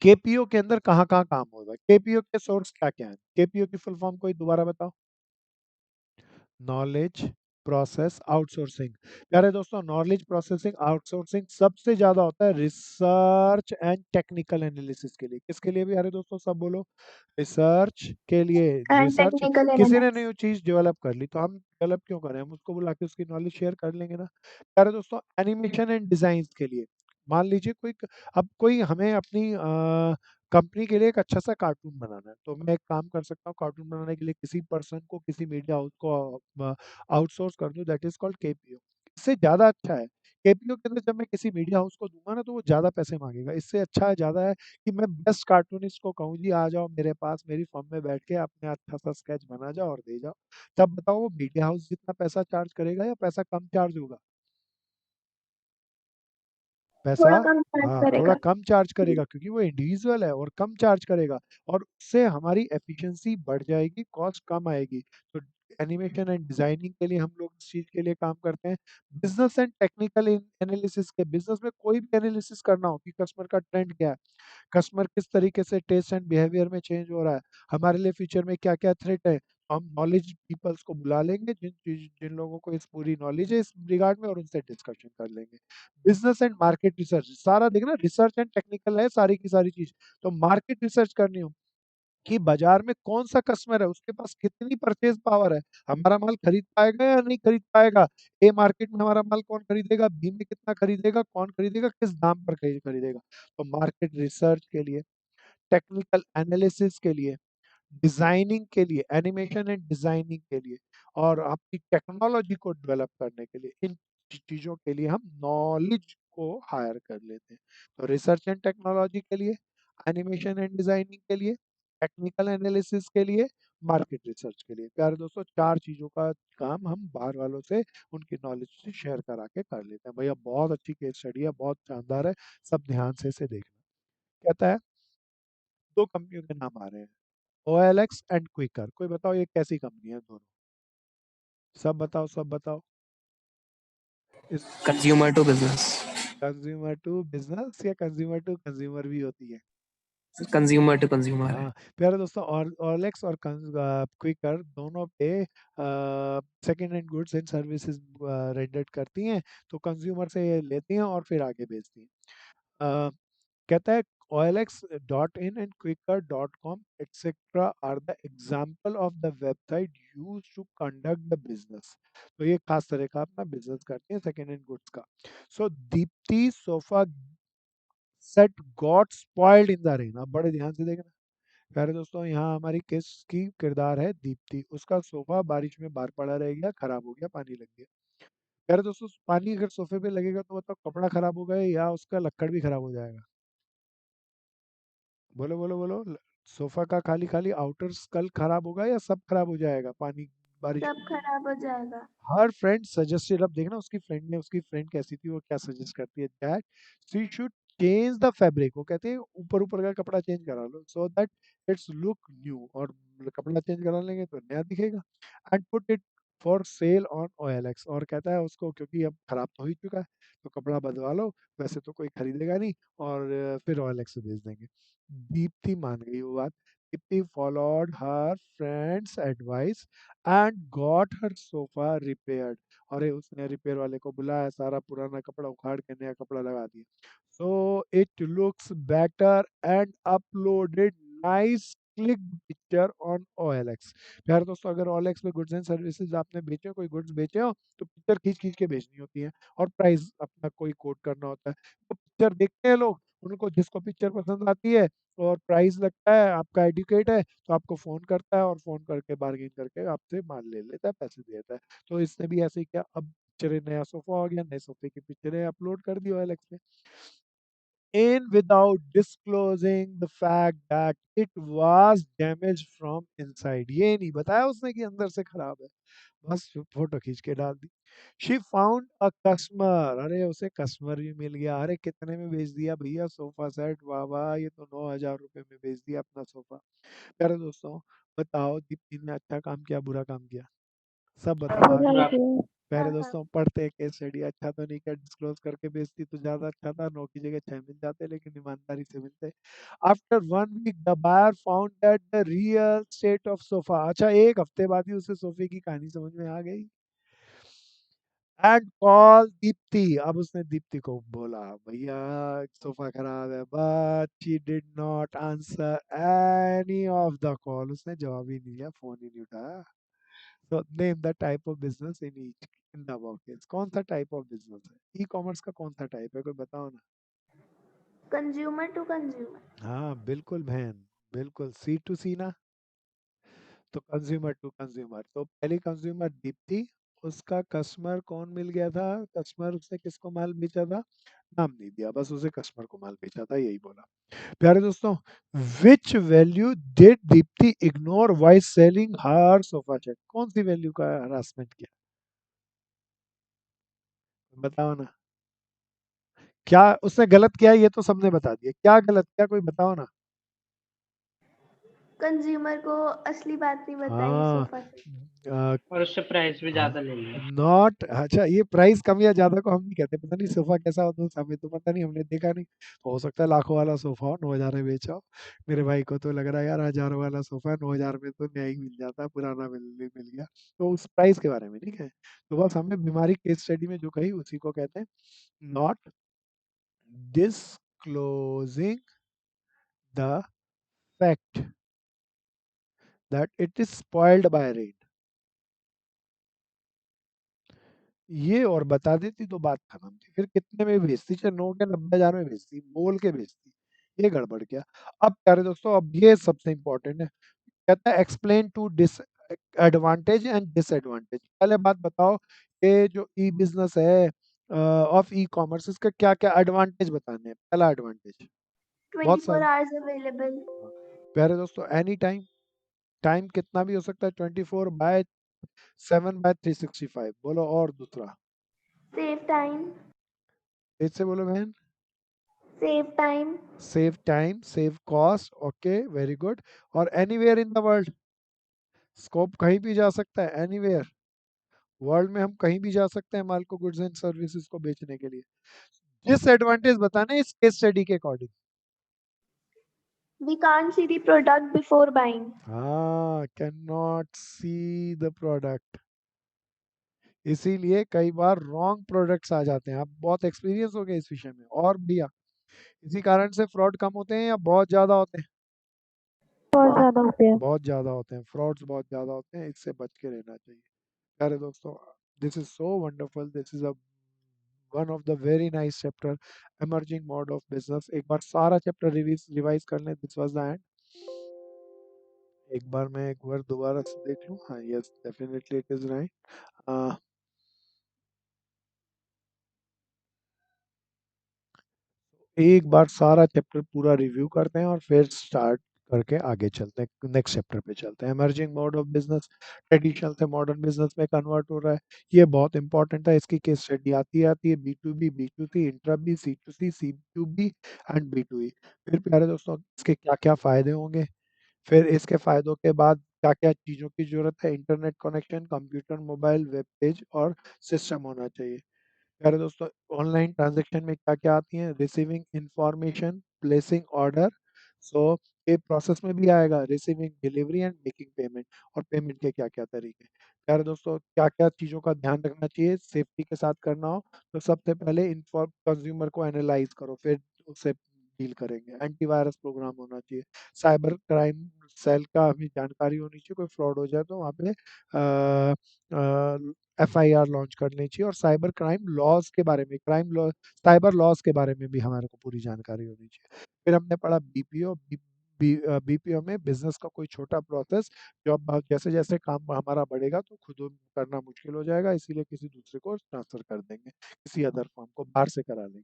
Speaker 1: केपीओ के अंदर कहाँ कहाँ काम होगा? केपीओ के सोर्स क्या क्या है? केपीओ की फुल फॉर्म कोई दोबारा बताओ। Knowledge process outsourcing. प्यारे दोस्तों, नॉलेज प्रोसेसिंग आउटसोर्सिंग सबसे ज्यादा होता है रिसर्च एंड टेक्निकल एनालिसिस के लिए। किसके लिए भी? अरे दोस्तों, सब बोलो। रिसर्च के लिए।
Speaker 2: एंड
Speaker 1: रिसर्च,
Speaker 2: टेक्निकल
Speaker 1: किसी ने
Speaker 2: एनालिसिस.
Speaker 1: नई चीज डेवलप कर ली तो हम डेवलप क्यों करें, हम उसको बुला के उसकी नॉलेज शेयर कर लेंगे ना। प्यारे दोस्तों, एनिमेशन एंड डिजाइन के लिए, मान लीजिए अब कोई हमें अपनी कंपनी के लिए एक अच्छा सा कार्टून बनाना है, तो मैं एक काम कर सकता हूँ, कार्टून बनाने के लिए किसी पर्सन को, किसी मीडिया हाउस को आउटसोर्स कर दूं, दैट इज कॉल्ड केपीओ। इससे ज्यादा अच्छा है, केपीओ के अंदर जब मैं किसी मीडिया हाउस को दूंगा ना तो वो ज्यादा पैसे मांगेगा। इससे अच्छा है, ज्यादा है कि मैं बेस्ट कार्टूनिस्ट को कहूँ, जी आ जाओ मेरे पास, मेरी फर्म में बैठ के अपने अच्छा सा स्केच बना जाओ और दे जाओ। तब बताओ, वो मीडिया हाउस जितना पैसा चार्ज करेगा या पैसा कम चार्ज होगा? पैसा,
Speaker 2: थोड़ा कम चार्ज
Speaker 1: हाँ, थोड़ा
Speaker 2: करेगा.
Speaker 1: कम चार्ज करेगा, क्योंकि वो इंडिविजुअल है और कम चार्ज करेगा, और उससे हमारी एफिशिएंसी बढ़ जाएगी, कॉस्ट कम आएगी। तो एनिमेशन एंड डिजाइनिंग के लिए हम लोग इस चीज के लिए काम करते हैं। बिजनेस एंड टेक्निकल एनालिसिस के, बिजनेस में कोई भी एनालिसिस करना हो कि कस्टमर का ट्रेंड क्या है, कस्टमर किस तरीके से टेस्ट एंड बिहेवियर में चेंज हो रहा है, हमारे लिए फ्यूचर में क्या क्या थ्रेट है, तो हम नॉलेज पीपल्स को बुला लेंगे, जिन लोगों को इस पूरी नॉलेज है इस रिगार्ड में, और उनसे डिस्कशन कर लेंगे। बिजनेस एंड मार्केट रिसर्च, सारा देखना रिसर्च एंड टेक्निकल है सारी की सारी चीज। तो मार्केट रिसर्च करनी हो कि बाजार में कौन सा कस्टमर है, उसके पास कितनी परचेज पावर है, हमारा माल खरीद पाएगा या नहीं खरीद पाएगा, ए मार्केट में हमारा माल कौन खरीदेगा, बी में कितना खरीदेगा, कौन खरीदेगा, किस दाम पर खरीदेगा। तो मार्केट रिसर्च के लिए, टेक्निकल एनालिसिस के लिए, डिजाइनिंग के लिए, एनिमेशन एंड डिजाइनिंग के लिए, और आपकी टेक्नोलॉजी को डेवलप करने के लिए, इन चीजों के लिए हम नॉलेज को हायर कर लेते हैं। तो रिसर्च एंड टेक्नोलॉजी के लिए, एनिमेशन एंड डिजाइनिंग के लिए, टेक्निकल एनालिसिस के लिए, मार्केट रिसर्च के लिए। प्यारे दोस्तों, चार चीजों का काम हम बाहर वालों से उनकी नॉलेज से शेयर करा के कर लेते हैं। भैया बहुत अच्छी केस स्टडी है, बहुत शानदार है, सब ध्यान से इसे देखना। कहता है, दो कंपनियों के नाम आ रहे हैं, OLX एंड क्विकर। कोई बताओ ये कैसी कंपनी है दोनों? सब बताओ, सब बताओ। इस
Speaker 3: consumer to business.
Speaker 1: Consumer to business या कंज्यूमर टू कंज्यूमर भी होती है?
Speaker 3: कंज्यूमर टू कंज्यूमर है।
Speaker 1: हाँ। प्यारे दोस्तों, और OLX और क्विकर दोनों पे second hand goods and services render करती हैं, तो कंज्यूमर से ये लेती हैं और फिर आगे बेचती हैं। अ, कहता है, OLX.in and Quikr.com etc. are the example of the website used to conduct the business। तो ये खास तरह का अपना बिजनेस करते हैं सेकेंड हैंड गुड्स का। So Deepti sofa set got spoiled in the rain. अब बड़े ध्यान से देखना प्यारे दोस्तों, यहाँ हमारी किस की किरदार है? दीप्ति। उसका सोफा बारिश में बाहर पड़ा रह गया, खराब हो गया, पानी लग गया। प्यारे दोस्तों, पानी अगर सोफे पे लगेगा तो बताओ कपड़ा खराब होगा या उसका लक्कड़ भी खराब हो जाएगा? बोलो बोलो बोलो। सोफा का खाली खाली आउटर स्कल खराब होगा या सब खराब हो जाएगा पानी बारिश
Speaker 2: सब खराब हो जाएगा।
Speaker 1: हर फ्रेंड सजेस्टेड, अब देखना उसकी फ्रेंड कैसी थी, वो क्या सजेस्ट करती है, that she should change the fabric, वो कहते हैं ऊपर ऊपर का कपड़ा चेंज करा लो so that it's look new, और कपड़ा चेंज करा लेंगे तो नया दिखेगा, and put it for sale on OLX, और कहता है उसको क्योंकि अब खराब तो हो ही चुका है तो कपड़ा बदलवा लो, वैसे तो कोई खरीदेगा नहीं, और फिर OLX से भेज देंगे। दीप्ति मान गई वो बात। Deepti followed her friends advice and got her sofa repaired, और उसने रिपेयर वाले को बुलाया, सारा पुराना कपड़ा उखाड़ के नया कपड़ा लगा दिया, so it looks better and uploaded nice click picture on OLX। प्यारे दोस्तों, अगर OLX में गुड्स एंड सर्विसेज आपने बेचे हो, कोई गुड्स बेचे हो, तो पिक्चर खींच खींच के बेचनी होती है और प्राइस अपना कोई कोट करना होता है, तो पिक्चर देखते हैं लोग, उनको जिसको पिक्चर पसंद आती है और प्राइस लगता है, आपका एडुकेट है तो आपको फ़ोन करता है और फ़ोन करके बार्गेन करके आपसे माल ले लेता है, पैसे दे देता है। तो इसने भी ऐसे ही किया, अब पिक्चरें, नया सोफ़ा हो गया, नए सोफ़े की पिक्चरें अपलोड कर दी OLX पे। In without disclosing the fact that it was damaged from inside, ये नहीं बताया उसने कि अंदर से खराब है, बस फोटो खींच के डाल दी। She found a customer, अरे उसे कस्टमर भी मिल गया, अरे कितने में बेच दिया भैया सोफा सेट, वाह वाह, ये तो 9,000 रुपए में बेच दिया अपना सोफा। प्यारे दोस्तों, बताओ दीप्ति ने अच्छा काम किया, बुरा काम किया, सब बताओ
Speaker 2: बुरा
Speaker 1: आगे।
Speaker 2: किया।
Speaker 1: प्यारे
Speaker 2: हाँ।
Speaker 1: दोस्तों, पढ़ते केस स्टडी, अच्छा तो नहीं किया, डिस्क्लोज करके बेचती तो ज्यादा अच्छा था, 9 की जगह 6 मिल जाते, लेकिन ईमानदारी से मिलते। After 1 week the buyer found that the real state of sofa, अच्छा एक हफ्ते बाद ही उसे सोफे की कहानी समझ में आ गई, एंड कॉल दीप्ति, अब उसने दीप्ति को बोला, भैया सोफा खराब है, but she did not answer any of the call, उसने जवाब ही नहीं दिया, फोन ही नहीं उठाया। So name the type of business in each in the above case. कौन सा टाइप ऑफ बिजनेस है, ई कॉमर्स का कौन सा टाइप है, कोई बताओ ना।
Speaker 2: Consumer to consumer.
Speaker 1: हाँ बिल्कुल बहन, बिल्कुल C to C ना, तो कंज्यूमर टू कंज्यूमर, तो पहली कंज्यूमर दीप्ति, उसका कस्टमर कौन मिल गया था, कस्टमर, उसने किसको माल बेचा था, नाम नहीं दिया, बस उसे कस्टमर को माल बेचा था, यही बोला। प्यारे दोस्तों, which value did Deepti ignore wise selling her sofa set, कौन सी वैल्यू का हरासमेंट किया, बताओ ना। क्या उसने गलत किया, ये तो सबने बता दिया, क्या गलत किया, कोई बताओ ना।
Speaker 2: कंज्यूमर को असली बात नहीं बताई
Speaker 1: हाँ,
Speaker 2: सोफा से।
Speaker 5: और उससे प्राइस भी ज्यादा ले लिया।
Speaker 1: नॉट, अच्छा ये प्राइस कम या ज्यादा को हम नहीं कहते, पता नहीं सोफा कैसा होता है, हमें तो पता नहीं, हमने देखा नहीं, तो हो सकता है लाखों वाला सोफा हो, 9,000 में बेचा हो, मेरे भाई को तो लग रहा है यार हजारों वाला सोफा है, 9,000 में तो नया ही मिल जाता, पुराना मिल गया, तो उस प्राइस के बारे में ठीक है, तो बस हमने बीमारी केस स्टडी में जो कही उसी को कहते हैं not disclosing the fact that it is spoiled by rain, ये और बता देती तो बात खत्म थी, फिर कितने में बेचती, चाहे 9 के 90,000 में बेचती, बोल के बेचती, ये गड़बड़ क्या। अब प्यारे दोस्तों, अब ये सबसे इंपॉर्टेंट है, कहता है explain to disadvantage and disadvantage, पहले बात बताओ, ये जो ई बिजनेस है ऑफ ई कॉमर्स, इसका क्या क्या एडवांटेज बताने हैं, पहला एडवांटेज, बहुत
Speaker 2: 24
Speaker 1: सारे,
Speaker 2: आवर्स अवेलेबल।
Speaker 1: प्यारे दोस्तों एनी टाइम, टाइम कितना भी हो सकता है, 24/7/365, बोलो, और दूसरा,
Speaker 2: सेव टाइम।
Speaker 1: फिर से बोलो बहन,
Speaker 2: save time.
Speaker 1: Save time, save cost, okay very good, और anywhere in the world, scope कहीं भी जा सकता है, एनीवेयर वर्ल्ड में हम कहीं भी जा सकते हैं माल को, गुड्स एंड सर्विसेज को बेचने के लिए। डिसएडवांटेज बताने इस केस स्टडी के according,
Speaker 2: We can't see the product before buying.
Speaker 1: हाँ, can not see the product, इसीलिए कई बार रॉन्ग प्रोडक्ट्स आ जाते हैं, आप बहुत एक्सपीरियंस हो गए इस विषय में, और भैया इसी कारण से फ्रॉड कम होते हैं या बहुत ज्यादा होते हैं,
Speaker 2: बहुत ज्यादा होते हैं।
Speaker 1: बहुत ज्यादा होते हैं, फ्रॉड्स बहुत ज्यादा होते हैं, इससे बच के रहना चाहिए। प्यारे दोस्तों, this is so wonderful, this is a one of the very nice chapter, emerging mode of business, एक बार सारा चैप्टर रिवाइज कर लें, दिस वाज द एंड, एक बार मैं एक बार दोबारा से देख लूं, हाँ yes definitely it is right, एक बार सारा चैप्टर पूरा रिव्यू करते हैं और फिर स्टार्ट करके आगे चलते हैं, नेक्स्ट चैप्टर पे चलते हैं। Emerging mode of business, traditional से मॉडर्न बिजनेस में कन्वर्ट हो रहा है। ये बहुत इंपॉर्टेंट है, इसकी केस स्टडी आती है B2B, B2C, intra B, C2C, C2B and B2E। फिर प्यारे दोस्तों इसके क्या क्या फायदे होंगे, फिर इसके फायदों के बाद क्या क्या चीज़ों की जरूरत है, internet connection, computer, mobile, web page और सिस्टम होना चाहिए। प्यारे दोस्तों ऑनलाइन ट्रांजैक्शन में क्या क्या आती हैं, रिसीविंग इंफॉर्मेशन, प्लेसिंग ऑर्डर, सो ये प्रोसेस में भी आएगा, receiving, delivery and making payment, और पेमेंट के क्या क्या तरीके। प्यारे दोस्तों क्या क्या चीज़ों का ध्यान रखना चाहिए सेफ्टी के साथ करना हो, तो सबसे पहले इन्फॉर्म कंज्यूमर को एनालाइज करो, फिर उससे डील करेंगे। एंटीवायरस प्रोग्राम होना चाहिए, साइबर क्राइम सेल का हमें जानकारी होनी चाहिए, कोई फ्रॉड हो जाए तो वहाँ पे FIR लॉन्च करनी चाहिए, और साइबर क्राइम लॉज के बारे में, क्राइम लॉ, साइबर लॉज के बारे में भी हमारे को पूरी जानकारी होनी चाहिए। फिर हमने पढ़ा BPO, BPO में बिजनेस का कोई छोटा प्रोसेस, जो अब जैसे जैसे काम हमारा बढ़ेगा तो खुद करना मुश्किल हो जाएगा, इसीलिए किसी दूसरे को ट्रांसफर कर देंगे, किसी अदर फॉर्म को बाहर से करा लेंगे।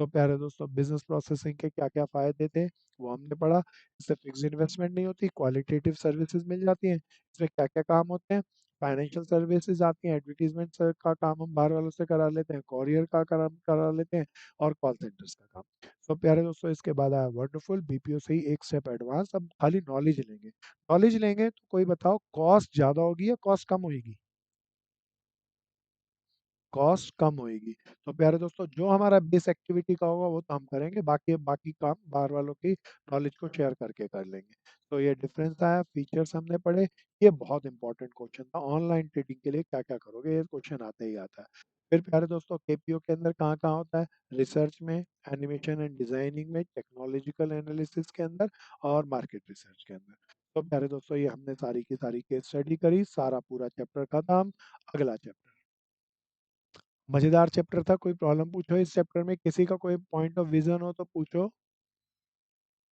Speaker 1: तो प्यारे दोस्तों बिजनेस प्रोसेसिंग के क्या क्या फायदे थे वो हमने पढ़ा। इससे फिक्स इन्वेस्टमेंट नहीं होती, क्वालिटेटिव सर्विसेज मिल जाती हैं। इसमें क्या क्या काम होते हैं, फाइनेंशियल सर्विसेज आती हैं, एडवर्टीजमेंट का काम हम बाहर वालों से करा लेते हैं, कॉरियर का काम करा लेते हैं, और कॉल सेंटर्स का काम। तो प्यारे दोस्तों इसके बाद आया वंडरफुल, BPO से ही एक स्टेप एडवांस, अब खाली नॉलेज लेंगे। नॉलेज लेंगे तो कोई बताओ कॉस्ट ज़्यादा होगी या कॉस्ट कम होगी? कॉस्ट कम होएगी। तो प्यारे दोस्तों जो हमारा बेस एक्टिविटी का होगा वो तो हम करेंगे, बाकी बाकी काम बाहर वालों की नॉलेज को शेयर करके कर लेंगे। तो ये डिफरेंस आया, फीचर्स हमने पढ़े। ये बहुत इंपॉर्टेंट क्वेश्चन था, ऑनलाइन ट्रेडिंग के लिए क्या क्या करोगे, ये क्वेश्चन आता ही आता है। फिर प्यारे दोस्तों KPO के अंदर कहाँ कहाँ होता है, रिसर्च में, एनिमेशन एंड डिजाइनिंग में, टेक्नोलॉजिकल एनालिसिस के अंदर, और मार्केट रिसर्च के अंदर। तो प्यारे दोस्तों ये हमने सारी की सारी केस स्टडी करी, सारा पूरा चैप्टर खत्म। अगला चैप्टर मजेदार चैप्टर था, कोई प्रॉब्लम पूछो इस चैप्टर में, किसी का कोई पॉइंट ऑफ विजन हो तो पूछो।